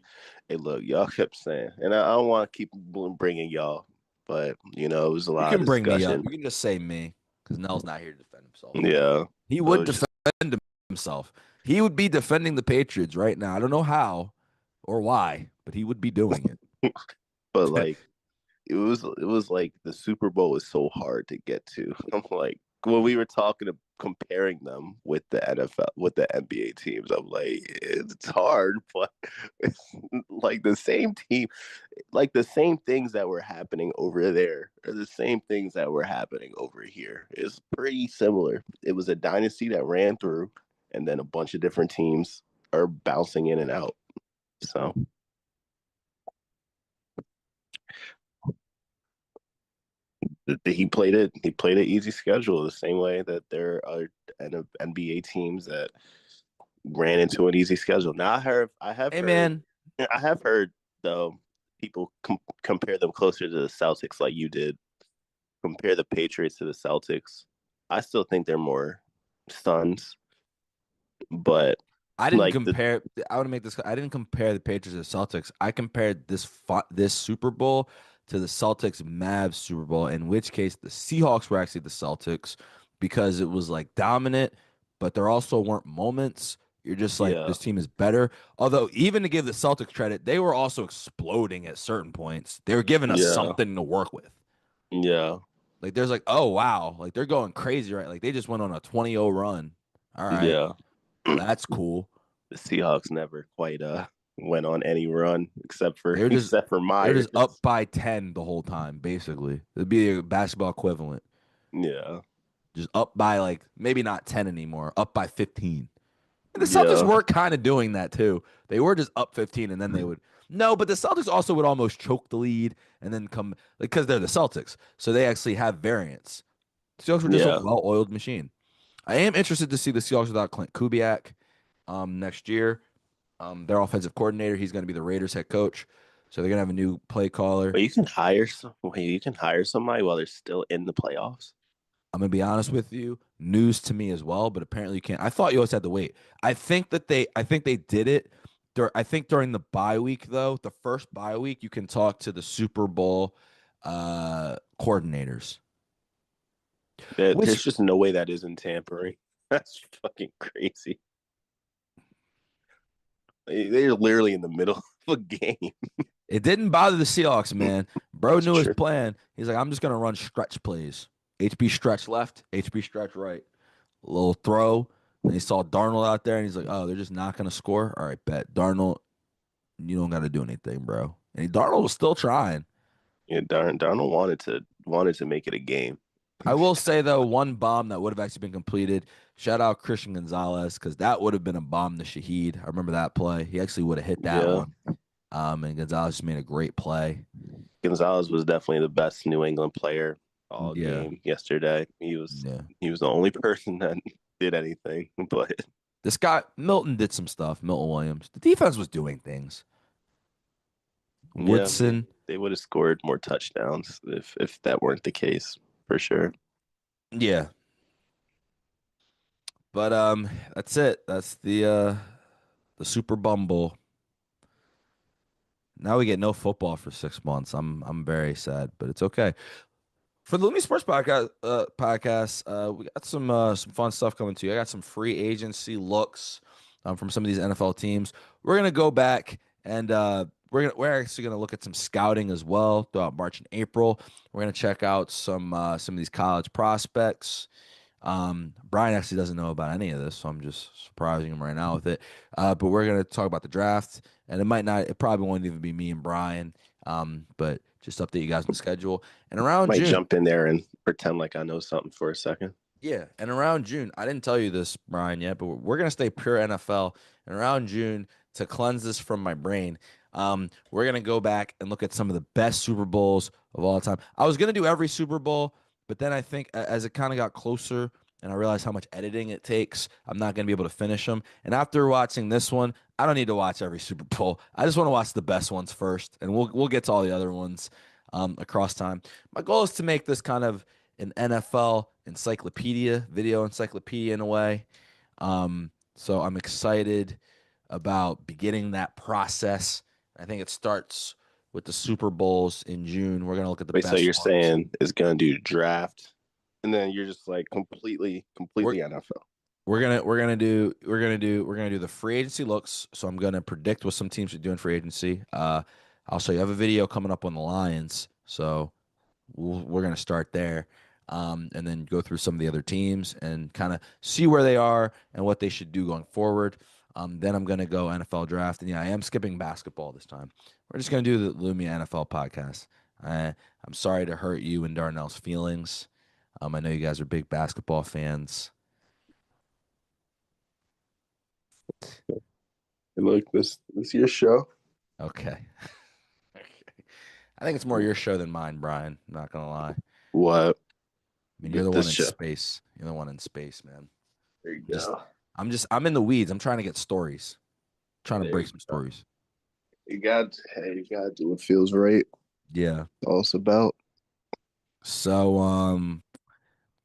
hey, look, y'all kept saying, and I don't want to keep bringing y'all, but it was a You lot of can bring me up. discussion. You can just say me because Nell's not here to defend himself. Yeah, He so would it's just, defend himself. He would be defending the Patriots right now. I don't know how or why, but he would be doing but it. like. It was like the Super Bowl is so hard to get to. I'm like when we were talking of comparing them with the NFL with the NBA teams, I'm like it's hard, but it's like the same team, like the same things that were happening over there are the same things that were happening over here. It's pretty similar. It was a dynasty that ran through, and then a bunch of different teams. are bouncing in and out. So he played it. He played an easy schedule the same way that there are NBA teams that ran into an easy schedule. Now Hey man, I have heard though people compare them closer to the Celtics, like you did. Compare the Patriots to the Celtics. I still think they're more Suns, but I didn't like the compare. I want to make this. I didn't compare the Patriots to the Celtics. I compared this Super Bowl to the Celtics Mavs Super Bowl. In which case, the Seahawks were actually the Celtics because it was like dominant, but there also weren't moments. You're just like yeah this team is better. Although even to give the Celtics credit, they were also exploding at certain points. They were giving us yeah something to work with. yeah Like there's like, oh wow, like they're going crazy, right? Like they just went on a 20-0 run. All right, yeah. that's cool. The Seahawks never quite went on any run except for They were just except for they're just Myers. up by 10 the whole time, basically. It'd be a basketball equivalent. Yeah Just up by like maybe not 10 anymore, up by 15. And the Celtics yeah were kind of doing that too. They were just up 15 and then they would no, but the Celtics also would almost choke the lead and then come like because they're the Celtics. So they actually have variance. The Seahawks were just a yeah. well-oiled machine. I am interested to see the Seahawks without Clint Kubiak next year. Their offensive coordinator, he's going to be the Raiders head coach. So they're going to have a new play caller. But you can hire somebody while they're still in the playoffs. I'm gonna be honest with you, news to me as well, but apparently you can't. I thought you always had to wait. I think they did it. I think during the bye week though, the first bye week, you can talk to the Super Bowl coordinators. Which There's just no way that isn't tampering. That's fucking crazy. They're literally in the middle of a game. it didn't bother the Seahawks, man. Bro That's knew his true. plan. He's like, I'm just gonna run stretch plays. HB stretch left, HB stretch right. A little throw. And he saw Darnold out there and he's like, oh, they're just not gonna score. All right, bet. Darnold, you don't gotta do anything, bro. And Darnold was still trying. Yeah, Darnold wanted to make it a game. I will say though, one bomb that would have actually been completed. Shout out Christian Gonzalez because that would have been a bomb to Shaheed. I remember that play. He actually would have hit that Yeah, one. And Gonzalez just made a great play. Gonzalez was definitely the best New England player all Yeah, game yesterday. yeah. He was the only person that did anything. But This guy Milton did some stuff. Milton Williams. The defense was doing things. yeah, Woodson. they would have scored more touchdowns if that weren't the case for sure. Yeah, but that's it. That's the Super Bumble. Now we get no football for 6 months. I'm very sad, but it's okay. For the Lumi Sports podcast, we got some fun stuff coming to you. I got some free agency looks from some of these NFL teams. We're gonna go back and we're actually gonna look at some scouting as well throughout March and April. We're gonna check out some of these college prospects. Brian actually doesn't know about any of this, so I'm just surprising him right now with it. But we're gonna talk about the draft, and it probably won't even be me and Brian. But just update you guys on the schedule. And around Might June, jump in there and pretend like I know something for a second. yeah, and around June, I didn't tell you this, Brian, yet, but we're gonna stay pure NFL. And around June, to cleanse this from my brain, we're gonna go back and look at some of the best Super Bowls of all time. I was gonna do every Super Bowl, but then I think as it kind of got closer and I realized how much editing it takes, I'm not gonna be able to finish them. And after watching this one, I don't need to watch every Super Bowl. I just want to watch the best ones first, and we'll get to all the other ones across time. My goal is to make this kind of an NFL encyclopedia, video encyclopedia in a way. So I'm excited about beginning that process. I think it starts with the Super Bowls in June. We're gonna look at the Wait, so best you're ones. saying it's gonna do draft, and then you're just like We're completely NFL. we're gonna do the free agency looks. So I'm gonna predict what some teams are doing free agency. I'll show you. I have a video coming up on the Lions. So we're going to start there and then go through some of the other teams and kind of see where they are and what they should do going forward. Then I'm going to go NFL draft. And yeah, I am skipping basketball this time. We're just going to do the Lumia NFL podcast. I'm sorry to hurt you and Darnell's feelings. I know you guys are big basketball fans. Look, this your show. Okay. Okay. I think it's more your show than mine, Brian. I'm not gonna lie. What? I mean, you're the one This in show. space. You're the one in space, man. There you Just go. I'm in the weeds. I'm trying to get stories. Trying to There break you some go. stories. You got to do what feels right. Yeah. All it's about. So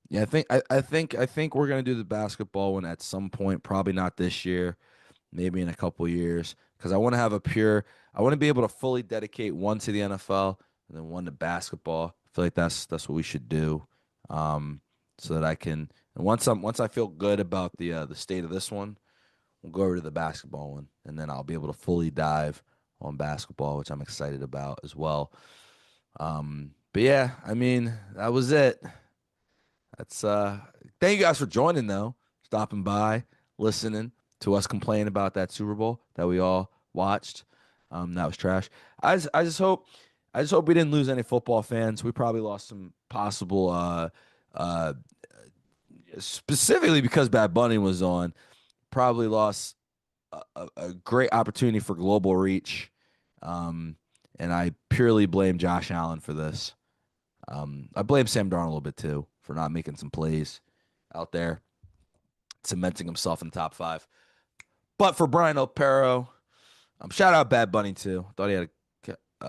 yeah, I think we're gonna do the basketball one at some point, probably not this year, maybe in a couple years. Because I want to be able to fully dedicate one to the NFL and then one to basketball. I feel like that's what we should do. So that I can and once I feel good about the state of this one, we'll go over to the basketball one, and then I'll be able to fully dive on basketball, which I'm excited about as well. But yeah, I mean, that was it. That's thank you guys for joining though, stopping by, listening to us complain about that Super Bowl that we all watched. That was trash. I just hope we didn't lose any football fans. We probably lost some possible uh specifically because Bad Bunny was on, probably lost a great opportunity for global reach. Um and I purely blame Josh Allen for this. I blame Sam Darnold a little bit too for not making some plays out there, cementing himself in the top five. But for Brian Opero, shout out Bad Bunny too. Thought he had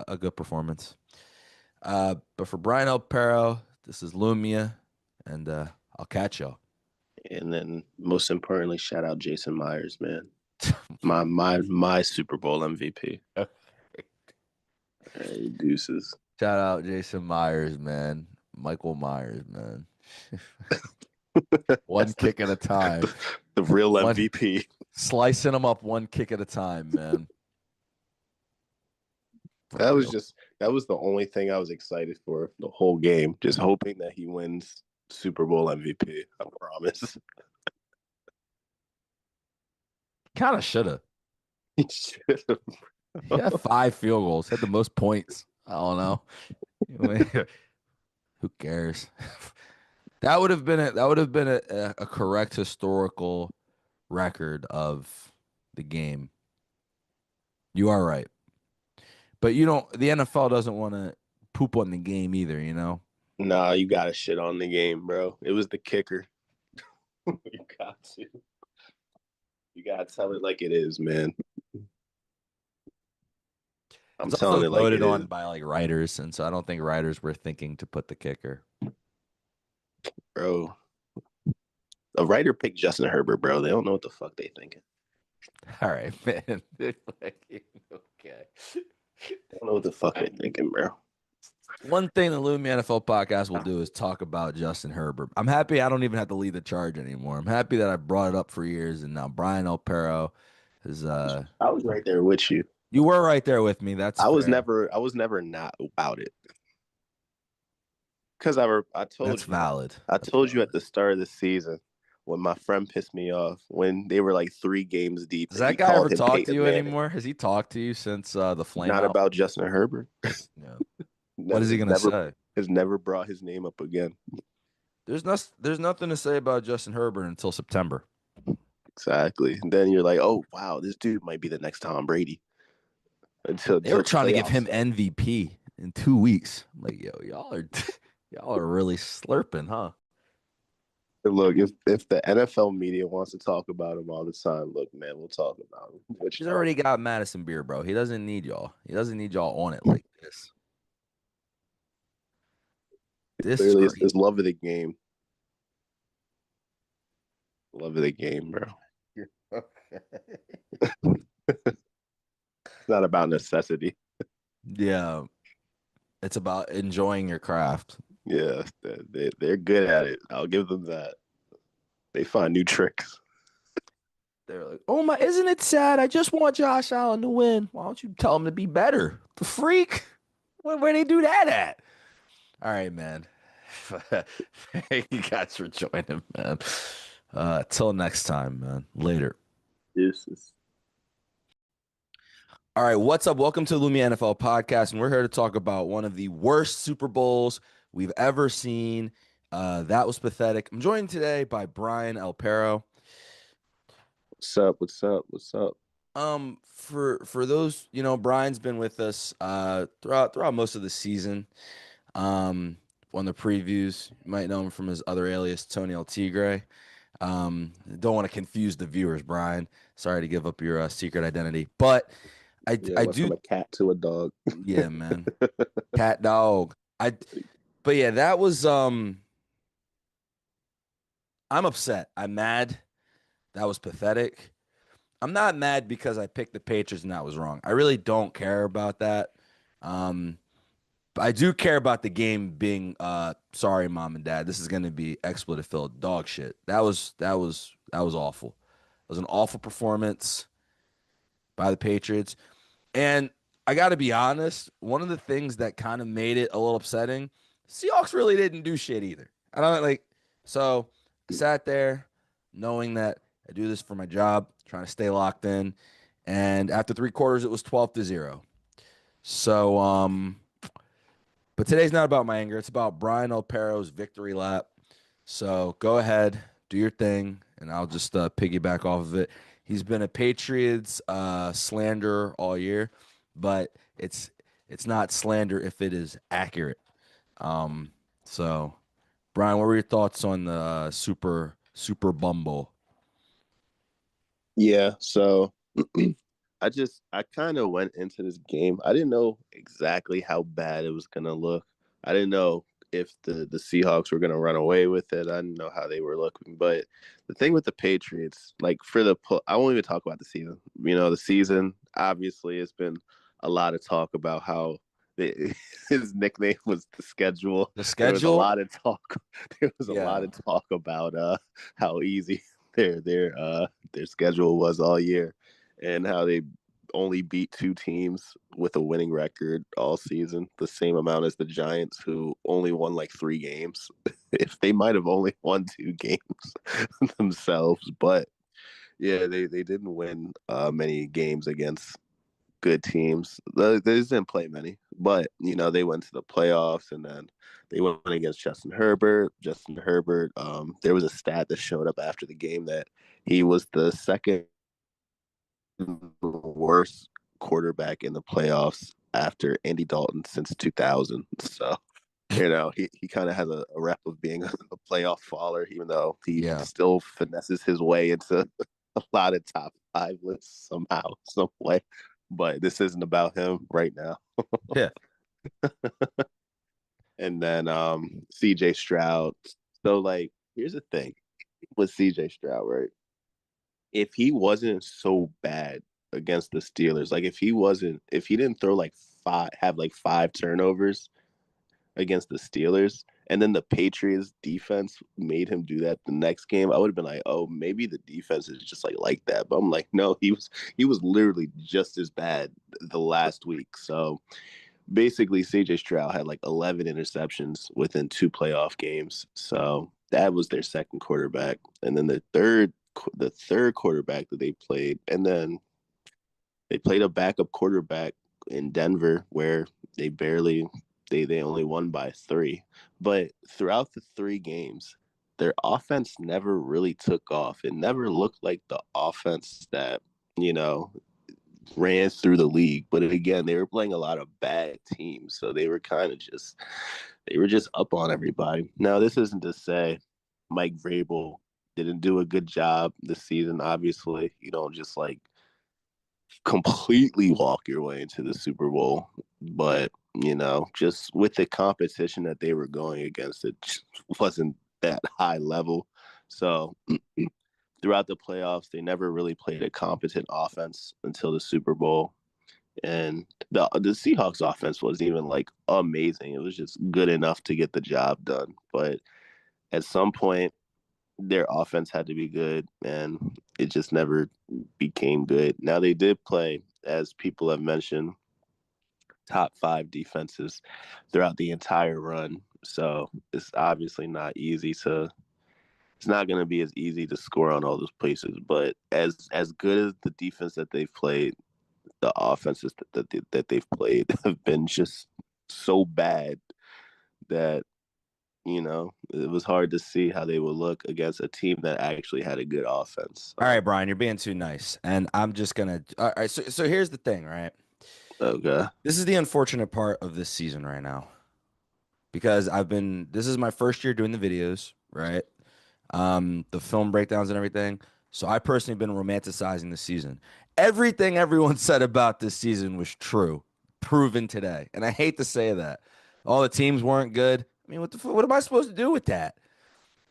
a good performance. But for Brian Opero, this is Lumia, and I'll catch y'all. And then most importantly, shout out Jason Myers, man. My Super Bowl MVP. Hey, deuces. Shout out Jason Myers, man. Michael Myers, man. One That's kick at a time. the real One MVP. slicing them up one kick at a time, man. For That was real. just that was the only thing I was excited for the whole game. Just hoping that he wins Super Bowl MVP. I promise. Kind of should have. He should have. He had 5 field goals. Had the most points. I don't know. Who cares? That would have been a correct historical record of the game. You are right, but you don't. The NFL doesn't want to poop on the game either. You know. Nah, you gotta shit on the game, bro. It was the kicker. You got to. You gotta tell it like it is, man. I'm It's also telling it like voted it is, on by like writers, and so I don't think writers were thinking to put the kicker. bro. A writer picked Justin Herbert, bro. They don't know what the fuck they thinking. All right, man. Okay. They don't know what the fuck they thinking, bro. One thing the Lumi NFL podcast will do is talk about Justin Herbert. I'm happy I don't even have to lead the charge anymore. I'm happy that I brought it up for years, and now Brian Opero is I was right there with you. you were right there with me. That's fair. I was never not about it. Because That's valid. I That's told you at valid. the start of the season when my friend pissed me off when they were like 3 games deep Does and he that guy ever called him talk to Peyton you Manning. anymore? Has he talked to you since the flame Not out? about Justin Herbert. Yeah. What is Never he gonna say? has never brought his name up again. There's nothing to say about Justin Herbert until September. Exactly. And then you're like, oh wow, this dude might be the next Tom Brady They were until the trying to give playoffs him start. MVP in 2 weeks. I'm like, yo, y'all are really slurping, huh? Look, if the NFL media wants to talk about him all the time, look, man, we'll talk about him. Which He's y'all already got Madison Beer, bro. He doesn't need y'all. He doesn't need y'all on it like this. This is clearly crazy. it's love of the game. Love of the game, bro. It's not about necessity. Yeah, it's about enjoying your craft. Yeah, they're good at it. I'll give them that. They find new tricks. They're like, oh my, isn't it sad? I just want Josh Allen to win. Why don't you tell him to be better? The freak? Where they do that at? All right, man. Thank you guys for joining, man. Till next time, man. Later. Deuces. All right, what's up? Welcome to the Lumia NFL podcast, and we're here to talk about one of the worst Super Bowls we've ever seen. That was pathetic. I'm joined today by Brian Alpero. What's up? What's up? What's up? For those, Brian's been with us throughout most of the season. Um, on the previews, you might know him from his other alias, Tony El Tigre. Don't want to confuse the viewers, Brian. Sorry to give up your secret identity, but I Yeah, I went do, from a cat to a dog. yeah, man, cat dog. But yeah, that was I'm upset. I'm mad. That was pathetic. I'm not mad because I picked the Patriots and that was wrong. I really don't care about that. Um, but I do care about the game being sorry, mom and dad. This is gonna be expletive filled dog shit. That was awful. It was an awful performance by the Patriots. And I got to be honest, one of the things that kind of made it a little upsetting, Seahawks really didn't do shit either. I don't like, so I sat there knowing that I do this for my job, trying to stay locked in. And after three quarters, it was 12-0. So, but today's not about my anger. It's about Brian O'Pero's victory lap. So go ahead, do your thing, and I'll just piggyback off of it. He's been a Patriots slander all year, but it's not slander if it is accurate. Um, so Brian, what were your thoughts on the Super Bumble? Yeah, so I kind of went into this game. I didn't know exactly how bad it was gonna look. I didn't know if the Seahawks were gonna run away with it. I didn't know how they were looking. But the thing with the Patriots, like I won't even talk about the season. The season obviously has been a lot of talk about how his nickname was the schedule. The There was a schedule? lot of talk. There was a lot Yeah. of talk about how easy their schedule was all year, and how they only beat two teams with a winning record all season, the same amount as the Giants, who only won like 3 games. If they might have only won 2 games themselves, but yeah, they didn't win many games against good teams. They didn't play many, but they went to the playoffs, and then they went against Justin Herbert. Justin Herbert. There was a stat that showed up after the game that he was the second worst quarterback in the playoffs after Andy Dalton since 2000. So he kind of has a rep of being a playoff faller, even though he Yeah. still finesses his way into a lot of top five lists somehow, some way. But this isn't about him right now. Yeah. And then CJ Stroud. So like, here's the thing with CJ Stroud, right? If he wasn't so bad against the Steelers, like if he didn't throw like have like 5 turnovers against the Steelers, and then the Patriots defense made him do that the next game, I would have been like, oh, maybe the defense is just like that. But I'm like, no, he was literally just as bad the last week. So basically, CJ Stroud had like 11 interceptions within 2 playoff games. So that was their second quarterback, and then the third quarterback that they played, and then they played a backup quarterback in Denver where they barely they only won by 3. But throughout the 3 games, their offense never really took off. It never looked like the offense that, you know, ran through the league. But again, they were playing a lot of bad teams, so they were just up on everybody. Now, this isn't to say Mike Vrabel didn't do a good job this season. Obviously, you don't just like completely walk your way into the Super Bowl, but just with the competition that they were going against, it just wasn't that high level. So throughout the playoffs, they never really played a competent offense until the Super Bowl. And the Seahawks offense wasn't even like amazing. It was just good enough to get the job done. But at some point, their offense had to be good, and it just never became good. Now they did play, as people have mentioned, top 5 defenses throughout the entire run. So it's obviously not easy to. It's not going to be as easy to score on all those places, but as good as the defense that they've played, the offenses that they've played have been just so bad that it was hard to see how they would look against a team that actually had a good offense. All right, Brian, you're being too nice, and I'm just gonna. All right, so here's the thing, right? Okay. This is the unfortunate part of this season right now because I've been. This is my first year doing the videos, right? The film breakdowns and everything. So I personally been romanticizing the season. Everything everyone said about this season was true, proven today, and I hate to say that. All the teams weren't good. I mean, what am I supposed to do with that?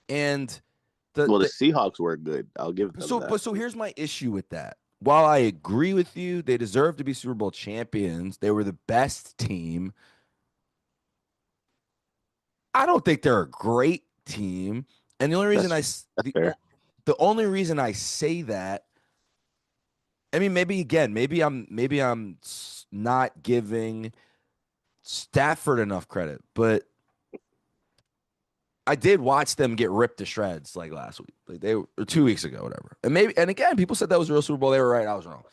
And the Well, the the Seahawks were good. I'll give them that. so here's my issue with that. While I agree with you, they deserve to be Super Bowl champions. They were the best team. I don't think they're a great team. And the only reason That's that's fair. the only reason I say that, I mean, maybe I'm not giving Stafford enough credit, but I did watch them get ripped to shreds like last week, like they were or 2 weeks ago, whatever. And again, people said that was a real Super Bowl. They were right. I was wrong.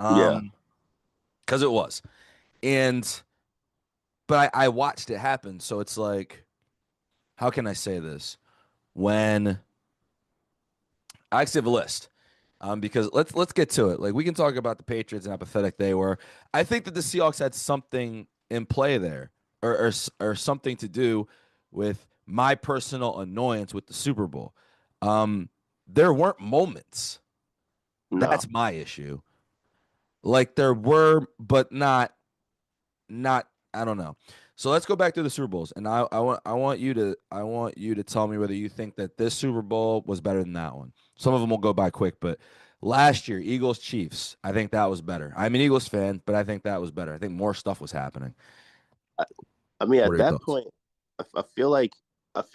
Yeah. Um, because it was. And but I watched it happen. So it's like, how can I say this? When I actually have a list. Because let's get to it. Like we can talk about the Patriots and how pathetic they were. I think that the Seahawks had something in play there, or something to do with my personal annoyance with the Super Bowl. There weren't moments. No. That's my issue. Like there were, but not I don't know. So let's go back to the Super Bowls, and I want you to tell me whether you think that this Super Bowl was better than that one. Some of them will go by quick, but last year Eagles Chiefs, I think that was better. I'm an Eagles fan, but I think that was better. I think more stuff was happening. I, I mean, What are at your that thoughts? point, I feel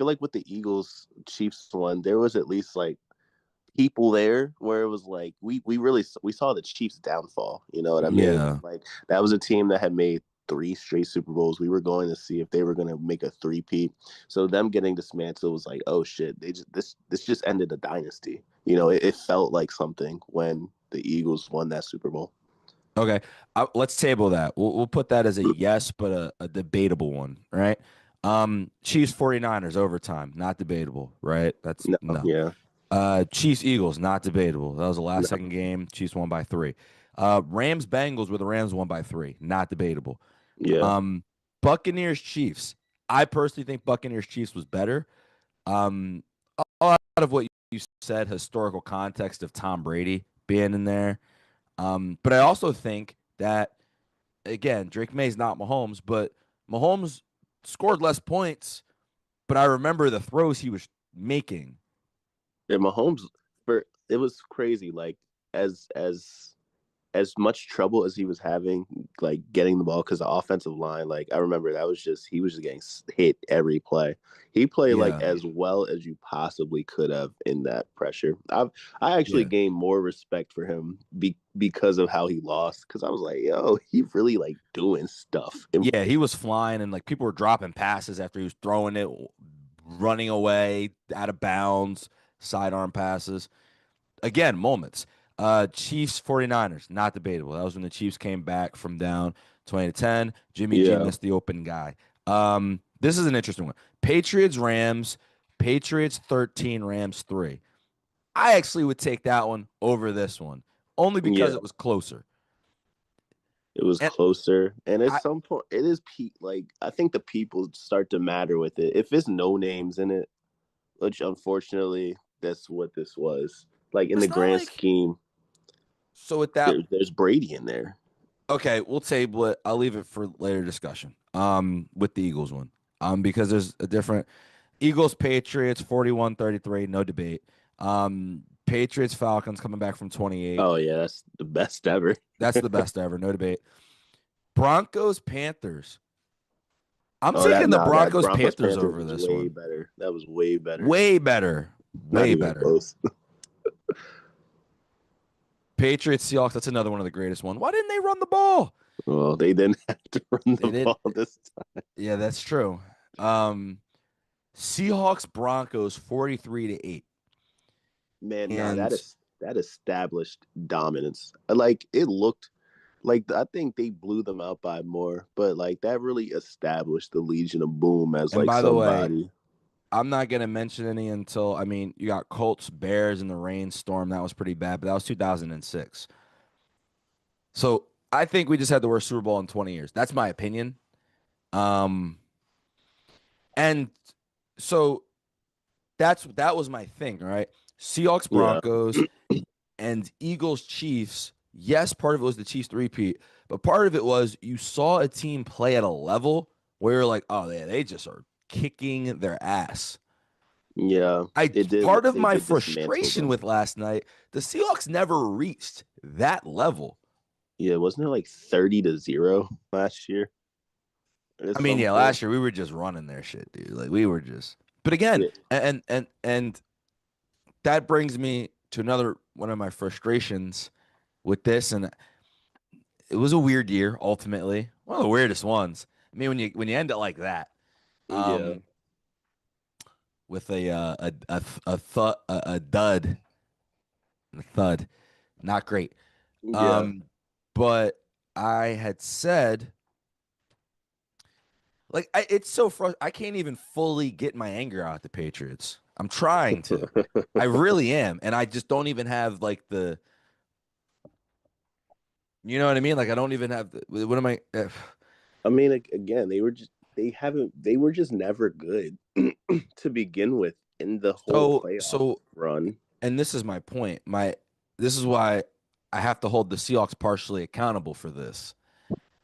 like with the Eagles Chiefs one, there was at least like people there where it was like we saw the Chiefs downfall. You know what I mean? Yeah, Like that was a team that had made three straight Super Bowls. We were going to see if they were going to make a three-peat. So them getting dismantled was like, oh shit, they just this just ended a dynasty. It felt like something when the Eagles won that Super Bowl. okay. Let's table that. We'll put that as a yes, but a debatable one, right? Chiefs 49ers overtime, not debatable, right? That's No, no. yeah, Chiefs Eagles, not debatable. That was the last no, second game. Chiefs won by 3. Rams Bengals, where the Rams won by 3, not debatable. yeah, Um, Buccaneers Chiefs. I personally think Buccaneers Chiefs was better. A lot of what you said, historical context of Tom Brady being in there. But I also think that again, Drake May's not Mahomes, but Mahomes scored less points. But I remember the throws he was making. and Mahomes for it was crazy. Like as much trouble as he was having, like getting the ball because the offensive line, like I remember he was just getting hit every play. He played like Yeah, as well as you possibly could have in that pressure. I actually yeah. gained more respect for him because of how he lost because I was like, yo, he really like doing stuff. Yeah, he was flying and like people were dropping passes after he was throwing it, running away, out of bounds, sidearm passes. Again, moments. Chiefs 49ers, not debatable. That was when the Chiefs came back from down 20 to 10. Jimmy G Yeah, missed the open guy. This is an interesting one. Patriots Rams, Patriots 13, Rams 3. I actually would take that one over this one, only because yeah. it was closer. It was And closer, and at I some point, it is like I think the people start to matter with it. If it's no names in it, which unfortunately that's what this was. Like in the it's not grand like scheme, so with that. there's Brady in there. Okay, we'll table it. I'll leave it for later discussion. With the Eagles one. Because there's a different Eagles Patriots 41-33, no debate. Patriots Falcons coming back from 28. Oh yeah, that's the best ever. That's the best ever, no debate. Broncos Panthers. I'm Oh taking the that Broncos Broncos Panthers Panthers over was this way one. better. That was way better. Way better. Not Way even better. close. Patriots Seahawks, that's another one of the greatest one. Why didn't they run the ball? Well, they didn't have to run They the didn't. ball this time. Yeah, that's true. Um Seahawks Broncos 43-8. Man, no, And that established dominance. Like it looked like I think they blew them out by more, but like that really established the Legion of Boom as and like by the way, somebody. I'm not gonna mention any until I mean you got Colts, Bears, and the rainstorm. That was pretty bad, but that was 2006. So I think we just had the worst Super Bowl in 20 years. That's my opinion. Um, and so that was my thing, right? Seahawks, Yeah, Broncos, and Eagles, Chiefs. Yes, part of it was the Chiefs three-peat, but part of it was you saw a team play at a level where you're like, oh, they just are kicking their ass. yeah. I It did. part of They my did dismantle frustration them. with last night, the Seahawks never reached that level. Yeah, wasn't it like 30-0 last year at I mean, some yeah, point? last year we were just running their shit, dude. Like we were just. But again, Yeah, and that brings me to another one of my frustrations with this, and it was a weird year. Ultimately, one of the weirdest ones. I mean, when you end it like that, yeah, um, with a dud, a thud, not great. yeah. Um, but I had said like it's so frustrating. I can't even fully get my anger out at the Patriots. I'm trying to. I really am, and I just don't even have like the. You know what I mean? Like I don't even have the. What am I? I mean, again, they were just never good to begin with in the whole playoff So, run. and this is my point. This is why I have to hold the Seahawks partially accountable for this.